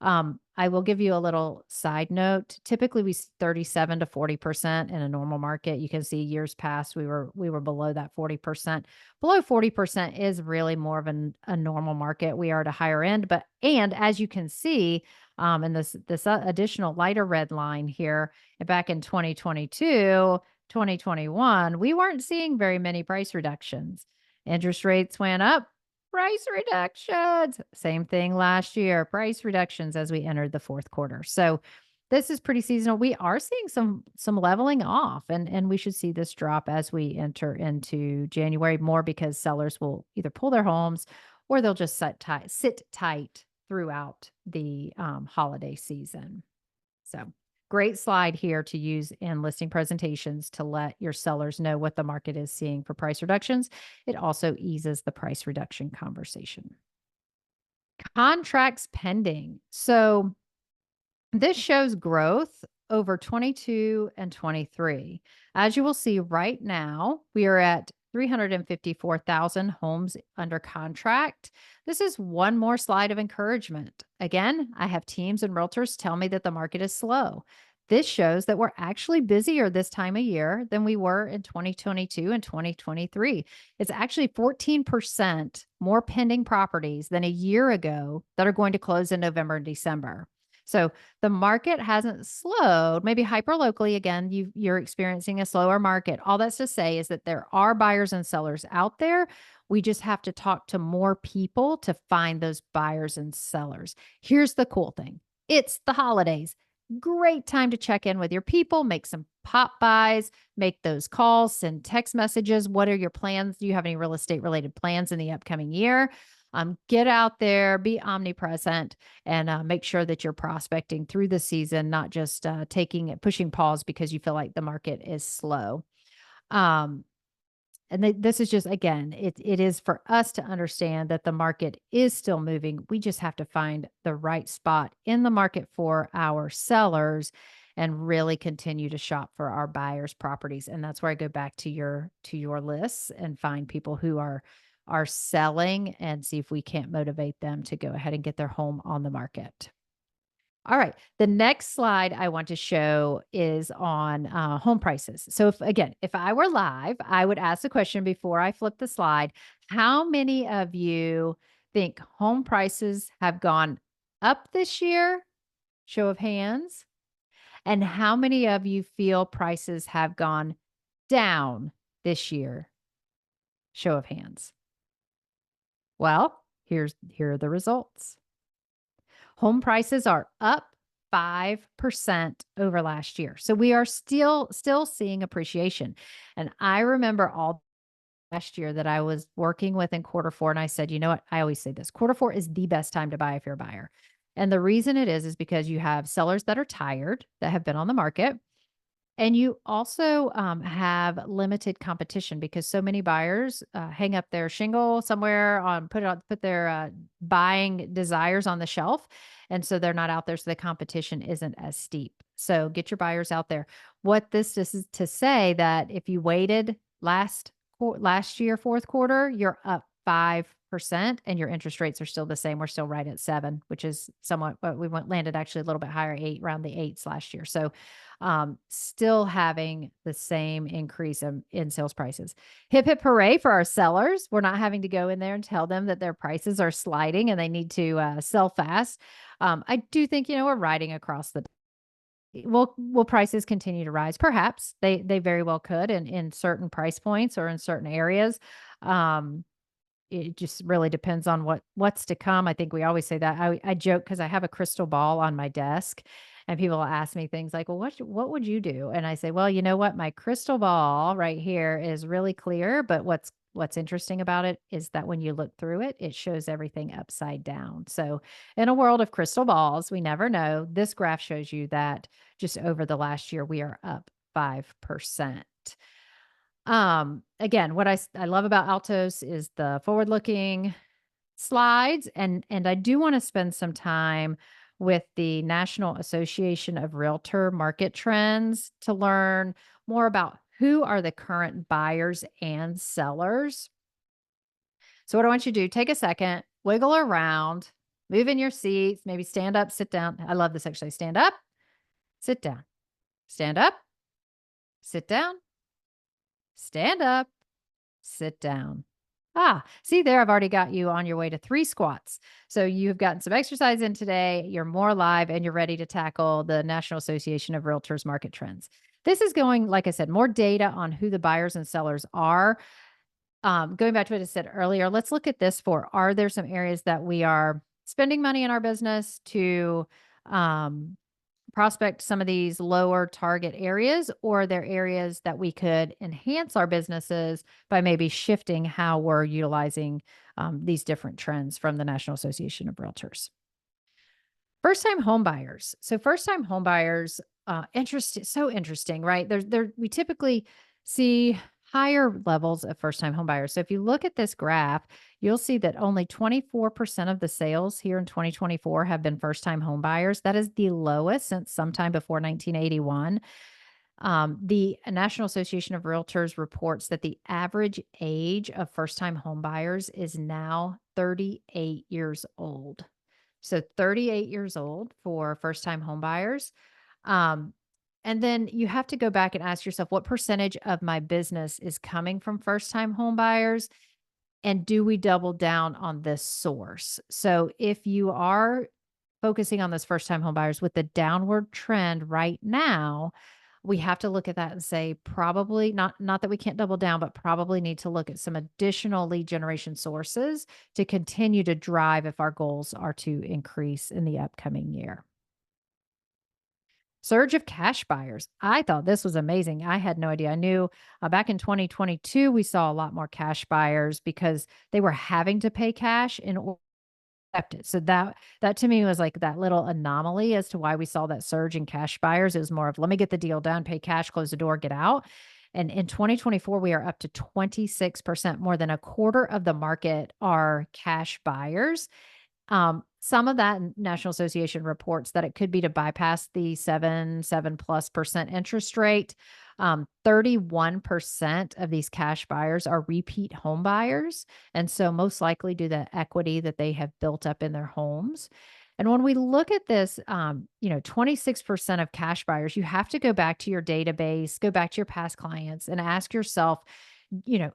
I will give you a little side note. Typically, we see 37 to 40% in a normal market. You can see years past we were below that 40%. Below 40% is really more of a normal market. We are at a higher end, and as you can see, in this additional lighter red line here, back in 2022, 2021, we weren't seeing very many price reductions. Interest rates went up. Price reductions. Same thing last year, price reductions as we entered the fourth quarter. So this is pretty seasonal. We are seeing some leveling off, and we should see this drop as we enter into January more because sellers will either pull their homes or they'll just sit tight throughout the holiday season. So great slide here to use in listing presentations to let your sellers know what the market is seeing for price reductions. It also eases the price reduction conversation. Contracts pending. So this shows growth over 22 and 23. As you will see right now, we are at 354,000 homes under contract. This is one more slide of encouragement. Again, I have teams and realtors tell me that the market is slow. This shows that we're actually busier this time of year than we were in 2022 and 2023. It's actually 14% more pending properties than a year ago that are going to close in November and December. So the market hasn't slowed, maybe hyper locally. Again, you're experiencing a slower market. All that's to say is that there are buyers and sellers out there. We just have to talk to more people to find those buyers and sellers. Here's the cool thing. It's the holidays. Great time to check in with your people, make some pop buys, make those calls, send text messages. What are your plans? Do you have any real estate related plans in the upcoming year? Get out there, be omnipresent, and make sure that you're prospecting through the season, not just pushing pause because you feel like the market is slow. Um, this is just, again, it is for us to understand that the market is still moving. We just have to find the right spot in the market for our sellers and really continue to shop for our buyers' properties. And that's where I go back to your lists and find people who are selling and see if we can't motivate them to go ahead and get their home on the market. All right. The next slide I want to show is on home prices. So, if I were live, I would ask the question before I flip the slide. How many of you think home prices have gone up this year? Show of hands. And how many of you feel prices have gone down this year? Show of hands. Well, here are the results. Home prices are up 5% over last year. So we are still seeing appreciation. And I remember all last year that I was working with in quarter four and I said, "You know what? I always say this. Quarter four is the best time to buy if you're a buyer." And the reason it is because you have sellers that are tired that have been on the market. And you also have limited competition because so many buyers hang up their shingle somewhere put their buying desires on the shelf, and so they're not out there. So the competition isn't as steep. So get your buyers out there. What this is to say that if you waited last year fourth quarter, you're up 5%, and your interest rates are still the same. We're still right at 7, which is somewhat, but landed actually a little bit higher, 8, around the 8s last year. So still having the same increase in sales prices. Hip hip hooray for our sellers. We're not having to go in there and tell them that their prices are sliding and they need to sell fast. I do think, we're riding across the. Will prices continue to rise? Perhaps they very well could in certain price points or in certain areas. It just really depends on what's to come. I think we always say that. I joke because I have a crystal ball on my desk, and people will ask me things like, "Well, what would you do?" And I say, "Well, you know what? My crystal ball right here is really clear, but what's interesting about it is that when you look through it, it shows everything upside down." So, in a world of crystal balls, we never know. This graph shows you that just over the last year, we are up 5%. Again, what I love about Altos is the forward-looking slides, and I do want to spend some time with the National Association of Realtor Market Trends to learn more about who are the current buyers and sellers. So what I want you to do, take a second, wiggle around, move in your seats, maybe stand up, sit down. I love this actually. Stand up, sit down. Stand up, sit down. Stand up, sit down. See there, I've already got you on your way to 3 squats. So you've gotten some exercise in today, you're more alive, and you're ready to tackle the National Association of Realtors market trends. This is going, like I said, more data on who the buyers and sellers are. going back to what I said earlier, let's look at this for, are there some areas that we are spending money in our business to um, prospect some of these lower target areas, or are there areas that we could enhance our businesses by maybe shifting how we're utilizing these different trends from the National Association of Realtors? First time home buyers. So first time home buyers, so interesting, right? We typically see higher levels of first time home buyers. So if you look at this graph, you'll see that only 24% of the sales here in 2024 have been first time home buyers. That is the lowest since sometime before 1981. The National Association of Realtors reports that the average age of first time home buyers is now 38 years old. So 38 years old for first time home buyers. Um, and then you have to go back and ask yourself, what percentage of my business is coming from first time home buyers? And do we double down on this source? So if you are focusing on those first time home buyers with the downward trend right now, we have to look at that and say, probably not that we can't double down, but probably need to look at some additional lead generation sources to continue to drive if our goals are to increase in the upcoming year. Surge of cash buyers. I thought this was amazing. I had no idea. I knew back in 2022, we saw a lot more cash buyers because they were having to pay cash in order to accept it. So that to me was like that little anomaly as to why we saw that surge in cash buyers. It was more of, let me get the deal done, pay cash, close the door, get out. And in 2024, we are up to 26%, more than a quarter of the market are cash buyers. Some of that National Association reports that it could be to bypass the 7+ % interest rate. 31% of these cash buyers are repeat home buyers. And so most likely due to the equity that they have built up in their homes. And when we look at this, 26% of cash buyers, you have to go back to your database, go back to your past clients and ask yourself,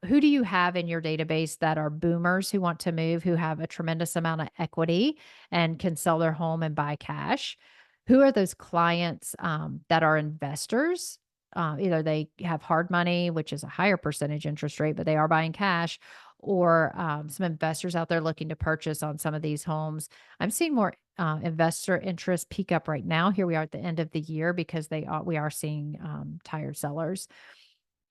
who do you have in your database that are boomers who want to move, who have a tremendous amount of equity and can sell their home and buy cash? Who are those clients that are investors? Either they have hard money, which is a higher percentage interest rate, but they are buying cash, or some investors out there looking to purchase on some of these homes. I'm seeing more investor interest peak up right now. Here we are at the end of the year because we are seeing tired sellers.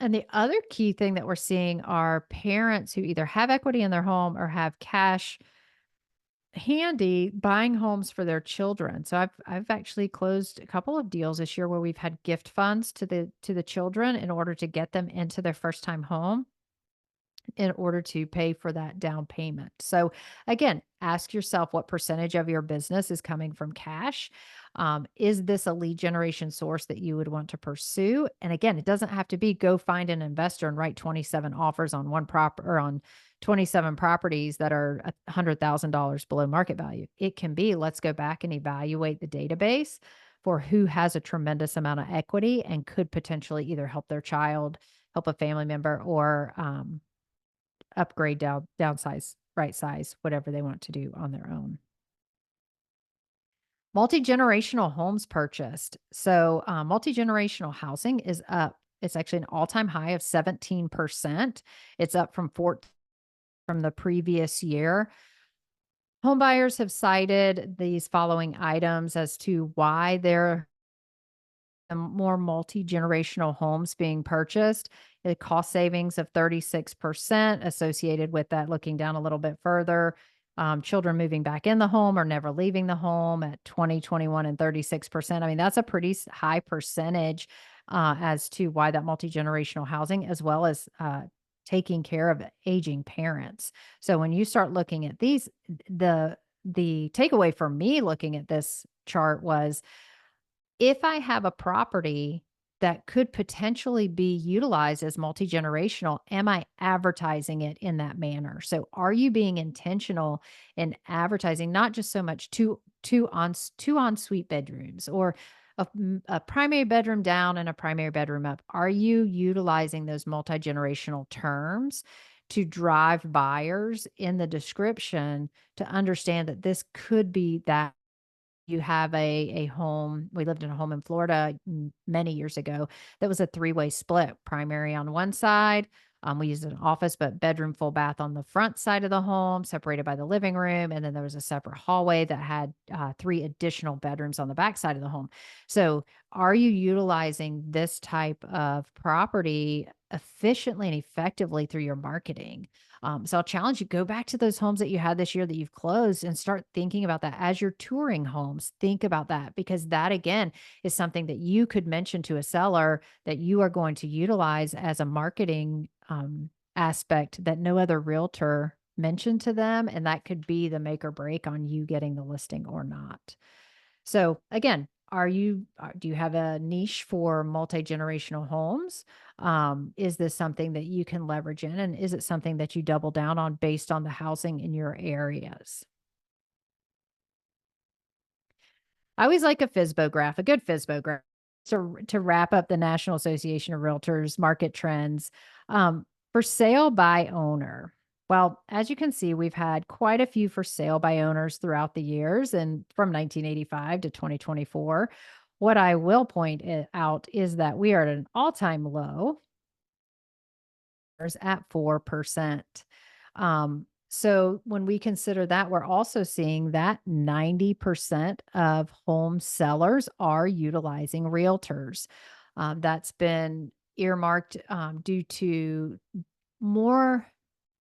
And the other key thing that we're seeing are parents who either have equity in their home or have cash handy buying homes for their children. So I've actually closed a couple of deals this year where we've had gift funds to the children in order to get them into their first time home in order to pay for that down payment. So again, ask yourself what percentage of your business is coming from cash. Is this a lead generation source that you would want to pursue? And again, it doesn't have to be go find an investor and write 27 offers on one prop or on 27 properties that are $100,000 below market value. It can be, let's go back and evaluate the database for who has a tremendous amount of equity and could potentially either help their child, help a family member, or upgrade, downsize, right size, whatever they want to do on their own. Multi-generational homes purchased. So, multi-generational housing is up. It's actually an all-time high of 17%. It's up from from the previous year. Home buyers have cited these following items as to why they're more multi-generational homes being purchased. The cost savings of 36% associated with that. Looking down a little bit further, children moving back in the home or never leaving the home at 20, 21, and 36%. I mean, that's a pretty high percentage as to why that multi-generational housing, as well as taking care of aging parents. So when you start looking at these, the takeaway for me looking at this chart was, if I have a property that could potentially be utilized as multi-generational, am I advertising it in that manner? So are you being intentional in advertising, not just so much two ensuite bedrooms or a primary bedroom down and a primary bedroom up? Are you utilizing those multi-generational terms to drive buyers in the description to understand that this could be that? You have a home. We lived in a home in Florida many years ago that was a three-way split, primary on one side, We used an office, but bedroom, full bath on the front side of the home, separated by the living room. And then there was a separate hallway that had three additional bedrooms on the back side of the home. So, are you utilizing this type of property efficiently and effectively through your marketing? So I'll challenge you, go back to those homes that you had this year that you've closed and start thinking about that as you're touring homes. Think about that because that again is something that you could mention to a seller that you are going to utilize as a marketing aspect that no other realtor mentioned to them. And that could be the make or break on you getting the listing or not. So again, do you have a niche for multi-generational homes? Is this something that you can leverage in? And is it something that you double down on based on the housing in your areas? I always like a FISBO graph, a good FISBO graph to wrap up the National Association of Realtors market trends. For sale by owner. Well, as you can see, we've had quite a few for sale by owners throughout the years and from 1985 to 2024. What I will out is that we are at an all-time low at 4%. So when we consider that, we're also seeing that 90% of home sellers are utilizing realtors. That's been earmarked due to more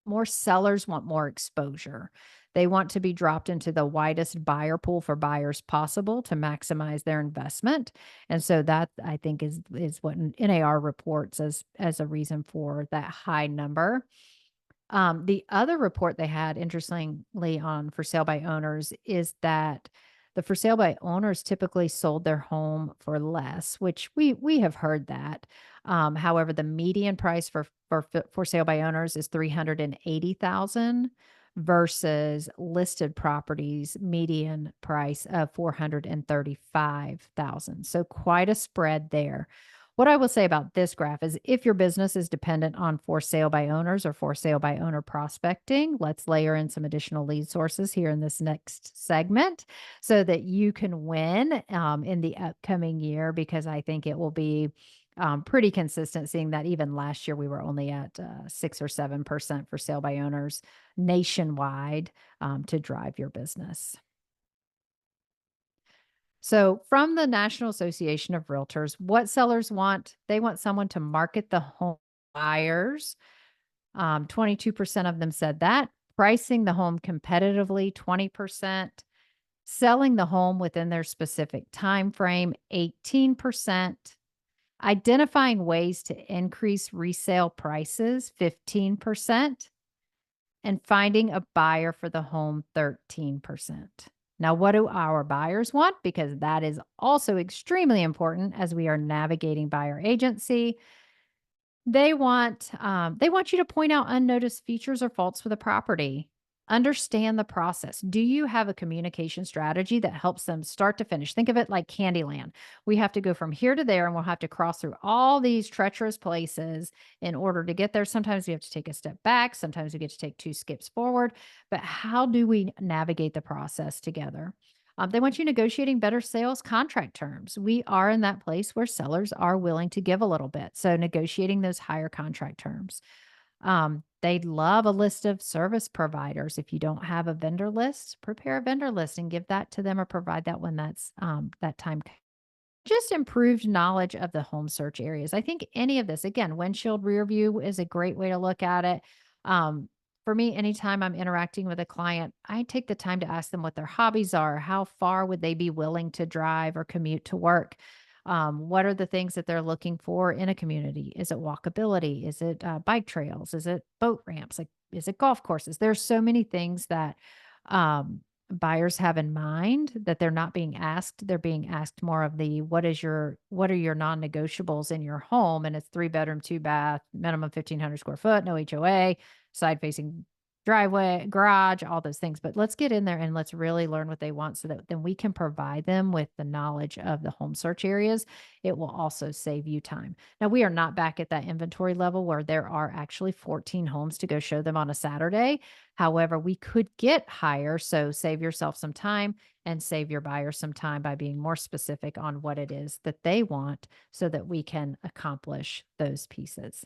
more sellers want more exposure. They want to be dropped into the widest buyer pool for buyers possible to maximize their investment. And so that I think is what NAR reports as a reason for that high number. The other report they had, interestingly, on for sale by owners is that the for sale by owners typically sold their home for less, which we have heard that. However, the median price for sale by owners is 380,000 versus listed properties median price of 435,000. So quite a spread there. What I will say about this graph is if your business is dependent on for sale by owners or for sale by owner prospecting, let's layer in some additional lead sources here in this next segment so that you can win in the upcoming year, because I think it will be pretty consistent, seeing that even last year we were only at 6 or 7% for sale by owners nationwide to drive your business. So, from the National Association of Realtors, what sellers want, they want someone to market the home buyers. 22% of them said that. Pricing the home competitively, 20%. Selling the home within their specific time frame, 18%. Identifying ways to increase resale prices, 15%. And finding a buyer for the home, 13%. Now, what do our buyers want? Because that is also extremely important as we are navigating buyer agency. They want you to point out unnoticed features or faults with a property. Understand the process. Do you have a communication strategy that helps them start to finish? Think of it like Candyland. We have to go from here to there and we'll have to cross through all these treacherous places in order to get there. Sometimes we have to take a step back, sometimes we get to take two skips forward. But how do we navigate the process together? They want you negotiating better sales contract terms. We are in that place where sellers are willing to give a little bit. So, negotiating those higher contract terms. They'd love a list of service providers. If you don't have a vendor list, prepare a vendor list and give that to them or provide that when that time. Just improved knowledge of the home search areas. I think any of this, again, windshield rear view is a great way to look at it. Um, for me, anytime I'm interacting with a client, I take the time to ask them what their hobbies are. How far would they be willing to drive or commute to work? What are the things that they're looking for in a community? Is it walkability? Is it bike trails? Is it boat ramps? Like, is it golf courses? There's so many things that um, buyers have in mind that they're not being asked. They're being asked more of the what are your non-negotiables in your home? And it's 3 bedroom, 2 bath, minimum 1,500 square foot, no HOA, side facing driveway, garage, all those things. But let's get in there and let's really learn what they want so that then we can provide them with the knowledge of the home search areas. It will also save you time. Now, we are not back at that inventory level where there are actually 14 homes to go show them on a Saturday. However, we could get higher. So save yourself some time and save your buyer some time by being more specific on what it is that they want so that we can accomplish those pieces.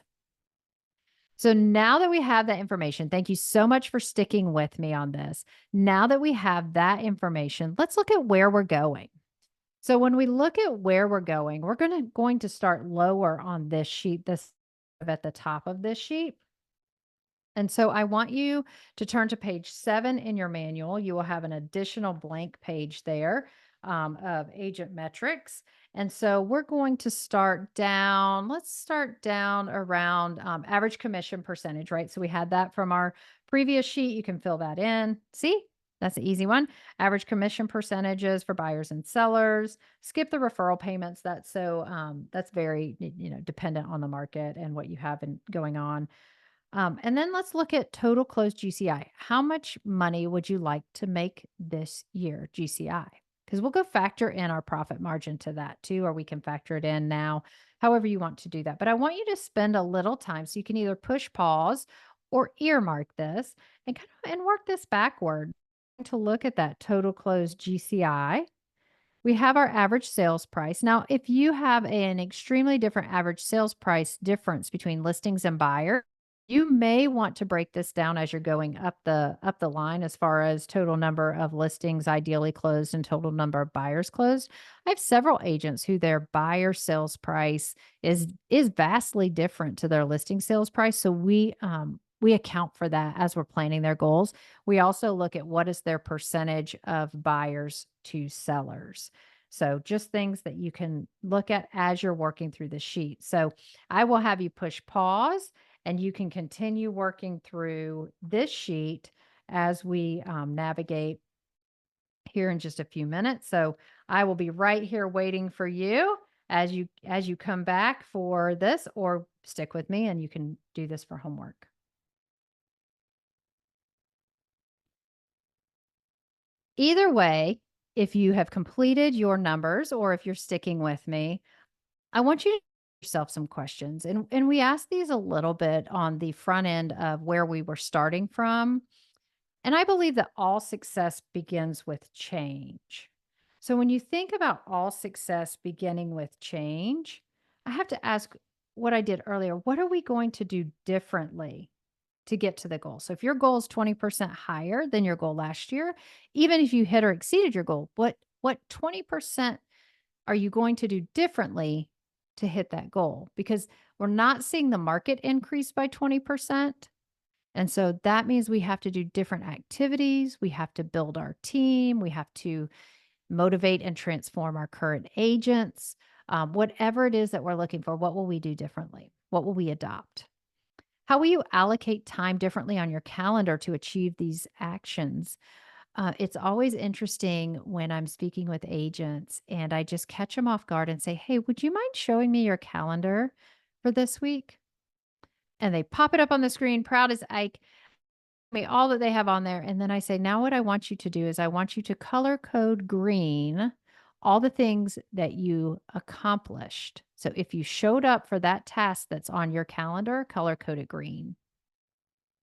So now that we have that information, thank you so much for sticking with me on this. Now that we have that information, let's look at where we're going. So when we look at where we're going, we're going to start lower on this sheet, this at the top of this sheet. And so I want you to turn to page 7 in your manual. You will have an additional blank page there of agent metrics. And so we're going to start down. Let's start down around average commission percentage, right? So we had that from our previous sheet. You can fill that in. See, that's an easy one. Average commission percentages for buyers and sellers. Skip the referral payments. That's very dependent on the market and what you have going on. And then let's look at total closed GCI. How much money would you like to make this year, GCI? Because we'll go factor in our profit margin to that too, or we can factor it in now, however you want to do that. But I want you to spend a little time so you can either push pause or earmark this and work this backward to look at that total closed GCI. We have our average sales price. Now, if you have an extremely different average sales price difference between listings and buyers, you may want to break this down as you're going up the line as far as total number of listings ideally closed and total number of buyers closed. I have several agents who their buyer sales price is vastly different to their listing sales price. So we account for that as we're planning their goals. We also look at what is their percentage of buyers to sellers. So just things that you can look at as you're working through the sheet. So I will have you push pause and you can continue working through this sheet as we navigate here in just a few minutes. So I will be right here waiting for you as you come back for this, or stick with me and you can do this for homework. Either way, if you have completed your numbers or if you're sticking with me, I want you to ask yourself some questions. And we asked these a little bit on the front end of where we were starting from. And I believe that all success begins with change. So when you think about all success beginning with change, I have to ask what I did earlier. What are we going to do differently to get to the goal? So if your goal is 20% higher than your goal last year, even if you hit or exceeded your goal, what 20% are you going to do differently to hit that goal? Because we're not seeing the market increase by 20%. And so that means we have to do different activities. We have to build our team. We have to motivate and transform our current agents. Whatever it is that we're looking for, what will we do differently? What will we adopt? How will you allocate time differently on your calendar to achieve these actions? It's always interesting when I'm speaking with agents and I just catch them off guard and say, "Hey, would you mind showing me your calendar for this week?" And they pop it up on the screen, proud as Ike, me all that they have on there. And then I say, "Now, what I want you to do is I want you to color code green all the things that you accomplished. So if you showed up for that task that's on your calendar, color code it green."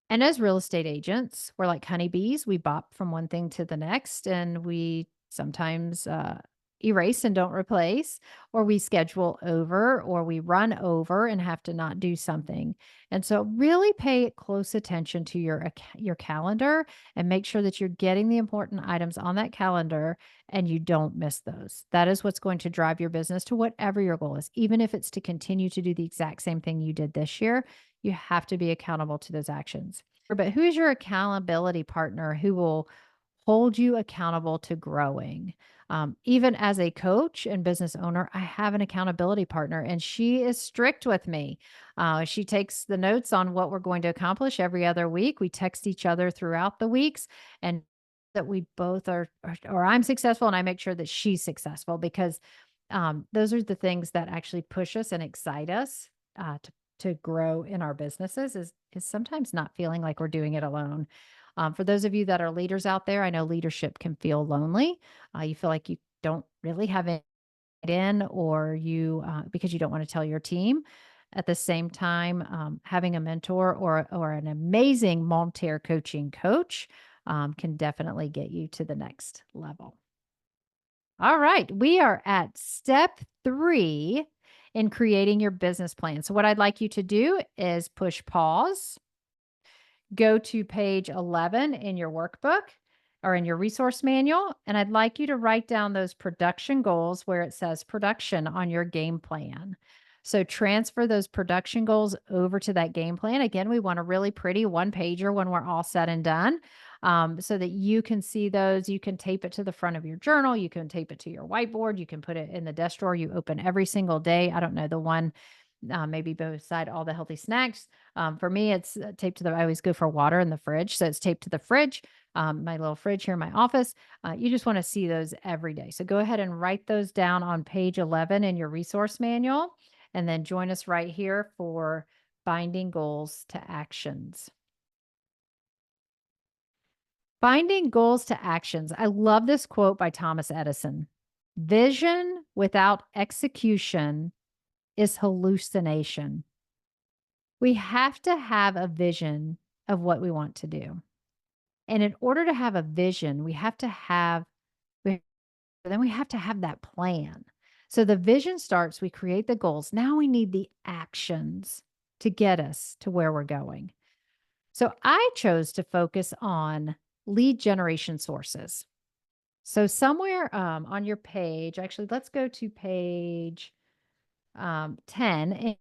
And as real estate agents, we're like honeybees. We bop from one thing to the next, and we sometimes erase and don't replace, or we schedule over, or we run over and have to not do something. And so, really pay close attention to your calendar and make sure that you're getting the important items on that calendar and you don't miss those. That is what's going to drive your business to whatever your goal is, even if it's to continue to do the exact same thing you did this year. You have to be accountable to those actions. But who's your accountability partner who will hold you accountable to growing? Even as a coach and business owner, I have an accountability partner and she is strict with me. She takes the notes on what we're going to accomplish every other week. We text each other throughout the weeks and that we both or I'm successful and I make sure that she's successful because those are the things that actually push us and excite us to grow in our businesses is sometimes not feeling like we're doing it alone. For those of you that are leaders out there, I know leadership can feel lonely. You feel like you don't really have it in, or because you don't want to tell your team. At the same time, having a mentor or an amazing Monterre coaching coach can definitely get you to the next level. All right, we are at step 3 in creating your business plan. So, what I'd like you to do is push pause, go to page 11 in your workbook or in your resource manual, and I'd like you to write down those production goals where it says production on your game plan. So transfer those production goals over to that game plan. Again, we want a really pretty one pager when we're all said and done, so that you can see those. You can tape it to the front of your journal. You can tape it to your whiteboard. You can put it in the desk drawer you open every single day. I don't know, the one maybe beside all the healthy snacks. For me, it's taped to I always go for water in the fridge. So it's taped to the fridge, my little fridge here in my office. You just want to see those every day. So go ahead and write those down on page 11 in your resource manual. And then join us right here for binding goals to actions. Binding goals to actions. I love this quote by Thomas Edison. Vision without execution is hallucination. We have to have a vision of what we want to do. And in order to have a vision, we have to have that plan. So the vision starts, we create the goals. Now we need the actions to get us to where we're going. So I chose to focus on lead generation sources. So somewhere on your page, actually, let's go to page 10 in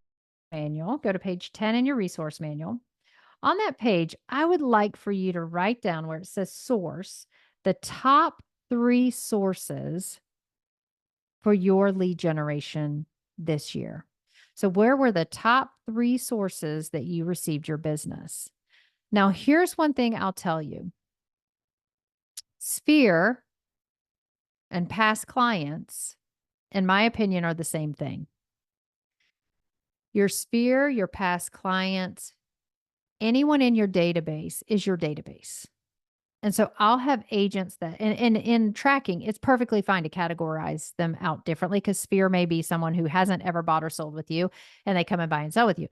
manual. Go to page 10 in your resource manual. On that page, I would like for you to write down where it says source, the top 3 sources for your lead generation this year. So where were the top 3 sources that you received your business? Now, here's one thing I'll tell you. Sphere and past clients, in my opinion, are the same thing. Your sphere, your past clients, anyone in your database is your database. And so I'll have agents that, and in tracking, it's perfectly fine to categorize them out differently because sphere may be someone who hasn't ever bought or sold with you and they come and buy and sell with you.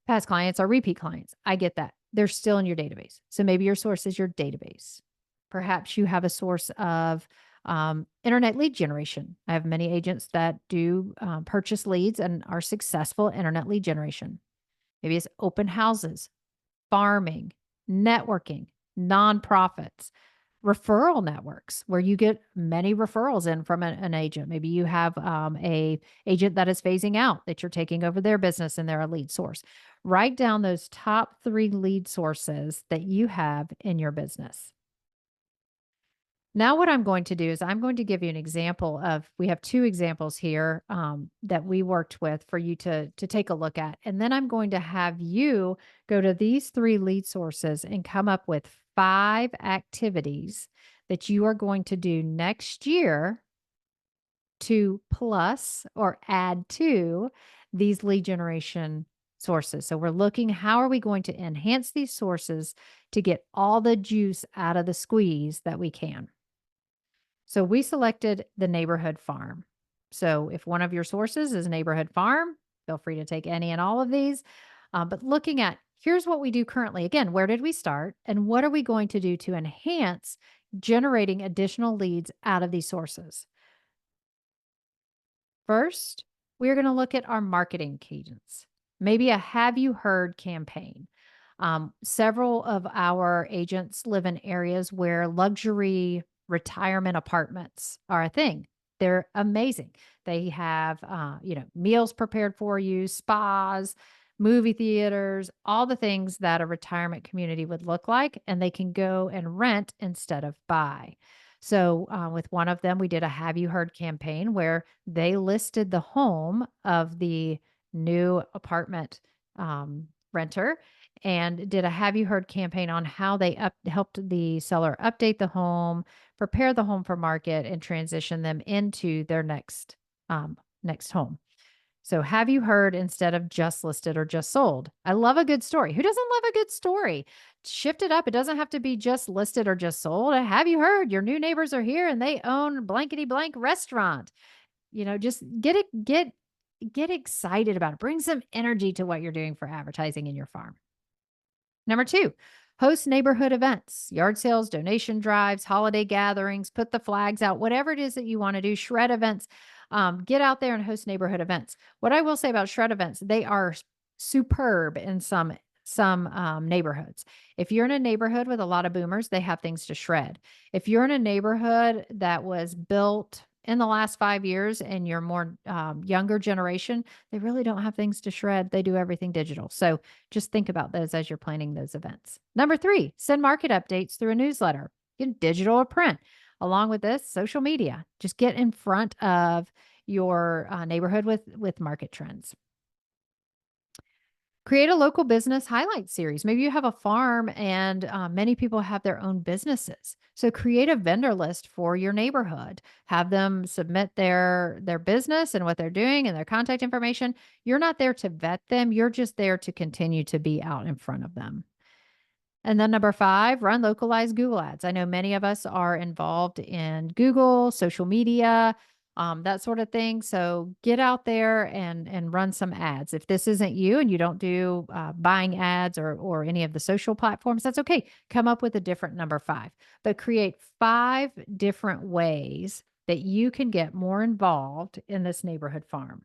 Past clients are repeat clients. I get that. They're still in your database. So maybe your source is your database. Perhaps you have a source of internet lead generation. I have many agents that do purchase leads and are successful internet lead generation. Maybe it's open houses, farming, networking, nonprofits, referral networks where you get many referrals in from an agent. Maybe you have a agent that is phasing out that you're taking over their business and they're a lead source. Write down those top 3 lead sources that you have in your business. Now, what I'm going to do is I'm going to give you an example of, we have 2 examples here that we worked with for you to take a look at. And then I'm going to have you go to these 3 lead sources and come up with 5 activities that you are going to do next year to plus or add to these lead generation sources. So we're looking, how are we going to enhance these sources to get all the juice out of the squeeze that we can? So we selected the neighborhood farm. So if one of your sources is neighborhood farm, feel free to take any and all of these. But looking at, here's what we do currently. Again, where did we start? And what are we going to do to enhance generating additional leads out of these sources? First, we're going to look at our marketing cadence, maybe a have you heard campaign. Several of our agents live in areas where luxury retirement apartments are a thing. They're amazing. They have, meals prepared for you, spas, movie theaters, all the things that a retirement community would look like, and they can go and rent instead of buy. So, with one of them, we did a Have You Heard campaign where they listed the home of the new apartment renter and did a Have You Heard campaign on how they helped the seller update the home, prepare the home for market, and transition them into their next home. So have you heard instead of just listed or just sold? I love a good story. Who doesn't love a good story? Shift it up. It doesn't have to be just listed or just sold. Have you heard your new neighbors are here and they own blankety blank restaurant? Just get excited about it. Bring some energy to what you're doing for advertising in your farm. Number 2, host neighborhood events, yard sales, donation drives, holiday gatherings, put the flags out, whatever it is that you want to do, shred events. Get out there and host neighborhood events. What I will say about shred events, they are superb in some neighborhoods. If you're in a neighborhood with a lot of boomers, they have things to shred. If you're in a neighborhood that was built in the last 5 years and you're more younger generation, they really don't have things to shred. They do everything digital. So just think about those as you're planning those events. Number 3, send market updates through a newsletter, digital or print. Along with this, social media. Just get in front of your neighborhood with market trends. Create a local business highlight series. Maybe you have a farm and many people have their own businesses. So create a vendor list for your neighborhood. Have them submit their business and what they're doing and their contact information. You're not there to vet them. You're just there to continue to be out in front of them. And then number 5, run localized Google ads. I know many of us are involved in Google, social media, that sort of thing. So get out there and run some ads. If this isn't you and you don't do buying ads or any of the social platforms, that's okay. Come up with a different number 5, but create 5 different ways that you can get more involved in this neighborhood farm.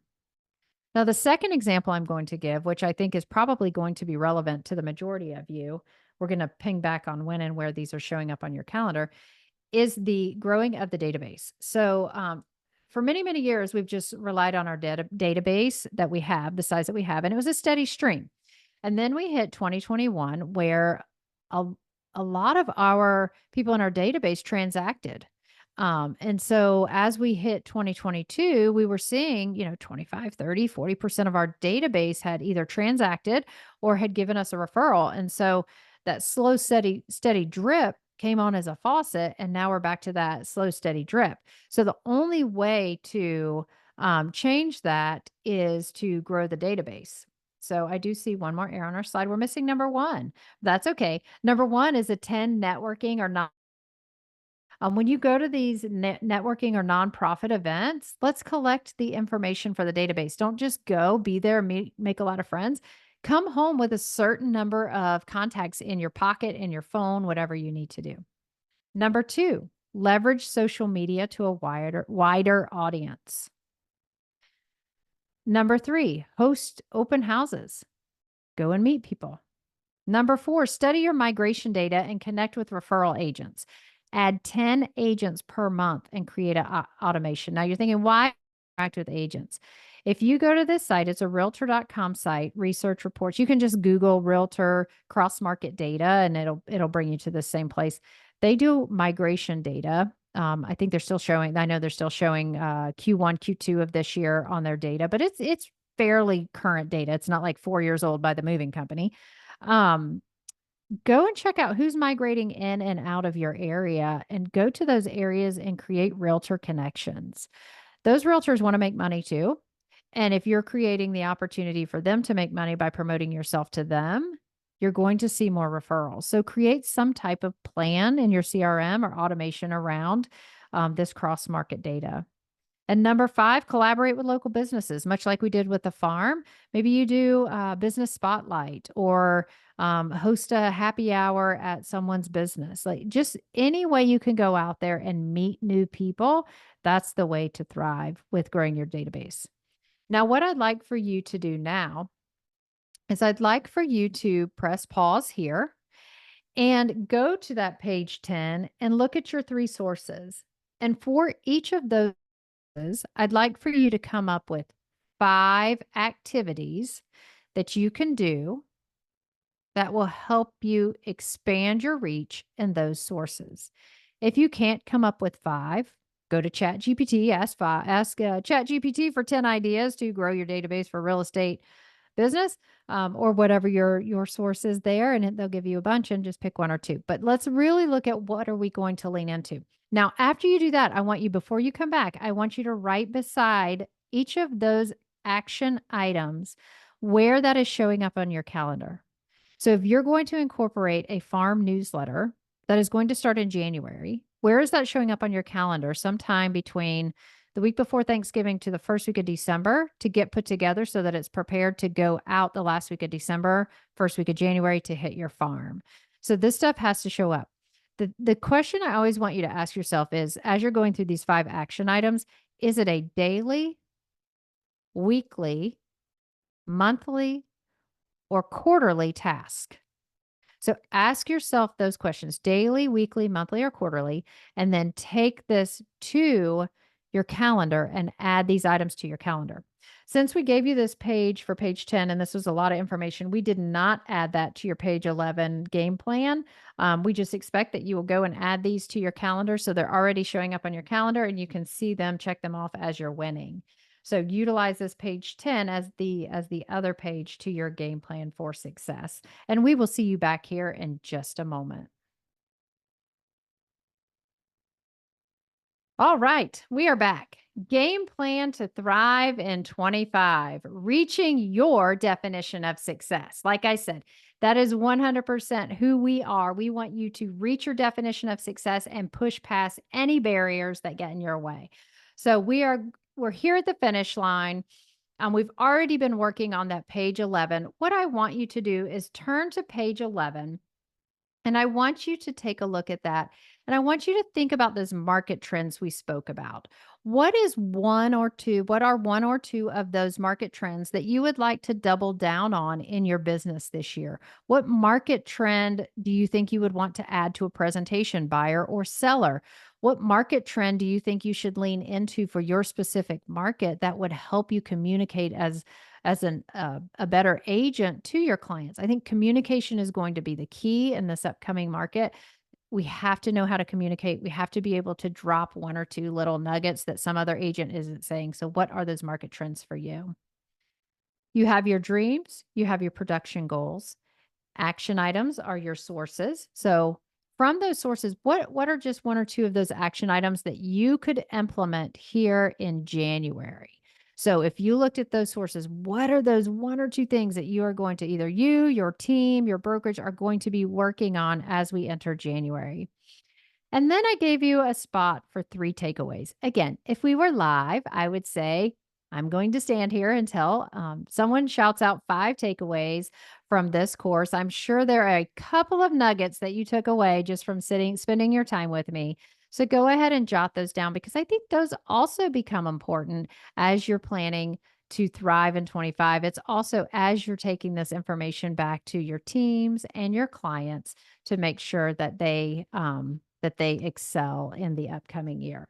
Now, the second example I'm going to give, which I think is probably going to be relevant to the majority of you, we're going to ping back on when and where these are showing up on your calendar, is the growing of the database. So, for many, many years, we've just relied on our database that we have, the size that we have, and it was a steady stream. And then we hit 2021, where a, a lot of our people in our database transacted. And so as we hit 2022, we were seeing, 25, 30, 40% of our database had either transacted or had given us a referral. And so that slow, steady drip came on as a faucet. And now we're back to that slow, steady drip. So the only way to change that is to grow the database. So I do see one more error on our slide. We're missing number 1. That's okay. Number 1 is attend networking or not. When you go to these networking or nonprofit events, let's collect the information for the database. Don't just go, be there, make a lot of friends. Come home with a certain number of contacts in your pocket, in your phone, whatever you need to do. Number 2, leverage social media to a wider audience. Number 3, host open houses. Go and meet people. Number 4, study your migration data and connect with referral agents. Add 10 agents per month and create an automation. Now you're thinking, why interact with agents? If you go to this site, it's a realtor.com site, research reports. You can just Google realtor cross market data and it'll bring you to the same place. They do migration data. I think they're still showing, I know they're still showing Q1, Q2 of this year on their data, but it's fairly current data. It's not like 4 years old by the moving company. Go and check out who's migrating in and out of your area and go to those areas and create realtor connections. Those realtors want to make money too. And if you're creating the opportunity for them to make money by promoting yourself to them, you're going to see more referrals. So create some type of plan in your CRM or automation around this cross-market data. And number 5, collaborate with local businesses, much like we did with the farm. Maybe you do a business spotlight or host a happy hour at someone's business. Like just any way you can go out there and meet new people, that's the way to thrive with growing your database. Now, what I'd like for you to do now is I'd like for you to press pause here and go to that page 10 and look at your 3 sources. And for each of those, I'd like for you to come up with 5 activities that you can do that will help you expand your reach in those sources. If you can't come up with 5, go to ChatGPT, ask ChatGPT for 10 ideas to grow your database for real estate business, or whatever your source is there, and they'll give you a bunch and just pick 1 or 2. But let's really look at what are we going to lean into. Now, after you do that, I want you, before you come back, I want you to write beside each of those action items where that is showing up on your calendar. So if you're going to incorporate a farm newsletter that is going to start in January, where is that showing up on your calendar? Sometime between the week before Thanksgiving to the first week of December to get put together so that it's prepared to go out the last week of December, first week of January to hit your farm. So this stuff has to show up. The question I always want you to ask yourself is, as you're going through these 5 action items, is it a daily, weekly, monthly, or quarterly task? So ask yourself those questions daily, weekly, monthly, or quarterly, and then take this to your calendar and add these items to your calendar. Since we gave you this page for page 10, and this was a lot of information, we did not add that to your page 11 game plan. We just expect that you will go and add these to your calendar. So they're already showing up on your calendar and you can see them, check them off as you're winning. So utilize this page 10 as the other page to your game plan for success. And we will see you back here in just a moment. All right, we are back. Game plan to thrive in 25, reaching your definition of success. Like I said, that is 100% who we are. We want you to reach your definition of success and push past any barriers that get in your way. So we're here at the finish line. We've already been working on that page 11. What I want you to do is turn to page 11 and I want you to take a look at that. And I want you to think about those market trends we spoke about. What are one or two of those market trends that you would like to double down on in your business this year? What market trend do you think you would want to add to a presentation, buyer or seller? What market trend do you think you should lean into for your specific market that would help you communicate a better agent to your clients? I think communication is going to be the key in this upcoming market. We have to know how to communicate. We have to be able to drop one or two little nuggets that some other agent isn't saying. So, what are those market trends for you? You have your dreams, you have your production goals. Action items are your sources. So, from those sources, what are just one or two of those action items that you could implement here in January? So, if you looked at those sources, what are those one or two things that you are going to either you, your team, your brokerage are going to be working on as we enter January? And then I gave you a spot for 3 takeaways. Again, if we were live, I would say, I'm going to stand here until someone shouts out 5 takeaways from this course. I'm sure there are a couple of nuggets that you took away just from spending your time with me. So go ahead and jot those down because I think those also become important as you're planning to thrive in 25. It's also as you're taking this information back to your teams and your clients to make sure that they excel in the upcoming year.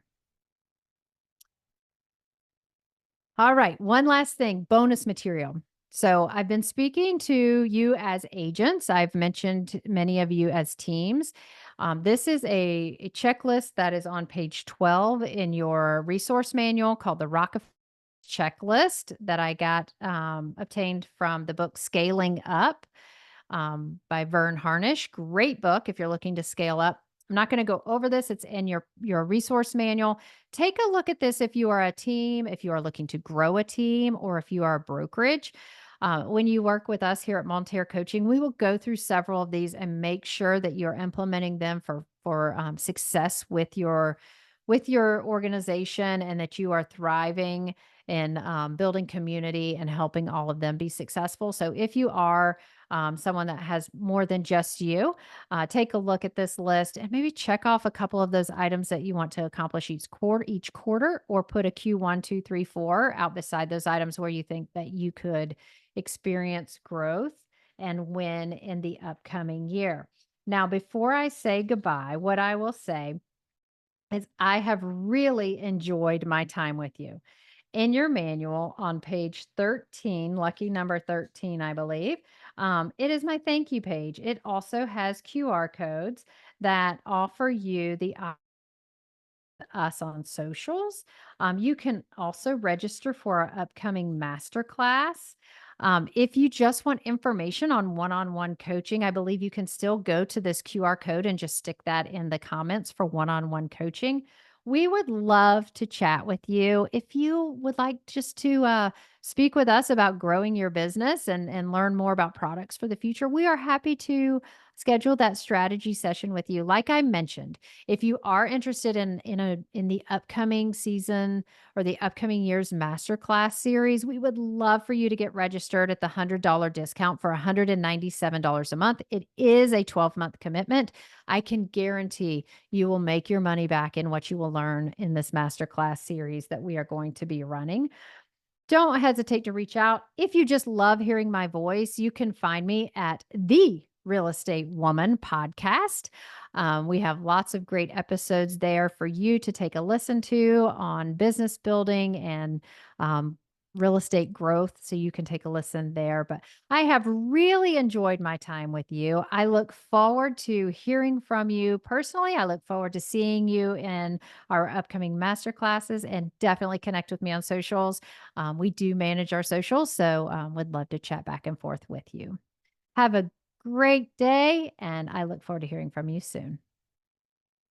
All right, one last thing, bonus material. So I've been speaking to you as agents. I've mentioned many of you as teams. This is a checklist that is on page 12 in your resource manual called the Rockefeller checklist that I got obtained from the book Scaling Up by Vern Harnish. Great book if you're looking to scale up. I'm not going to go over this. It's in your resource manual. Take a look at this if you are a team, if you are looking to grow a team, or if you are a brokerage. When you work with us here at Monterre Coaching, we will go through several of these and make sure that you're implementing them for success with your organization and that you are thriving in building community and helping all of them be successful. So if you are someone that has more than just you, take a look at this list and maybe check off a couple of those items that you want to accomplish each quarter, or put a Q1, 2, 3, 4 out beside those items where you think that you could experience growth and win in the upcoming year. Now, before I say goodbye, what I will say is I have really enjoyed my time with you. In your manual on page 13, lucky number 13, I believe, it is my thank you page. It also has QR codes that offer you the us on socials. You can also register for our upcoming masterclass. If you just want information on one-on-one coaching, I believe you can still go to this QR code and just stick that in the comments for one-on-one coaching. We would love to chat with you. If you would like just to speak with us about growing your business and learn more about products for the future, we are happy to schedule that strategy session with you. Like I mentioned, if you are interested in the upcoming season or the upcoming year's masterclass series, we would love for you to get registered at the $100 discount for $197 a month. It is a 12-month commitment. I can guarantee you will make your money back in what you will learn in this masterclass series that we are going to be running. Don't hesitate to reach out. If you just love hearing my voice, you can find me at the Real Estate Woman podcast. We have lots of great episodes there for you to take a listen to on business building and real estate growth. So you can take a listen there. But I have really enjoyed my time with you. I look forward to hearing from you personally. I look forward to seeing you in our upcoming master classes, and definitely connect with me on socials. We do manage our socials, so would love to chat back and forth with you. Have a great day, and I look forward to hearing from you soon.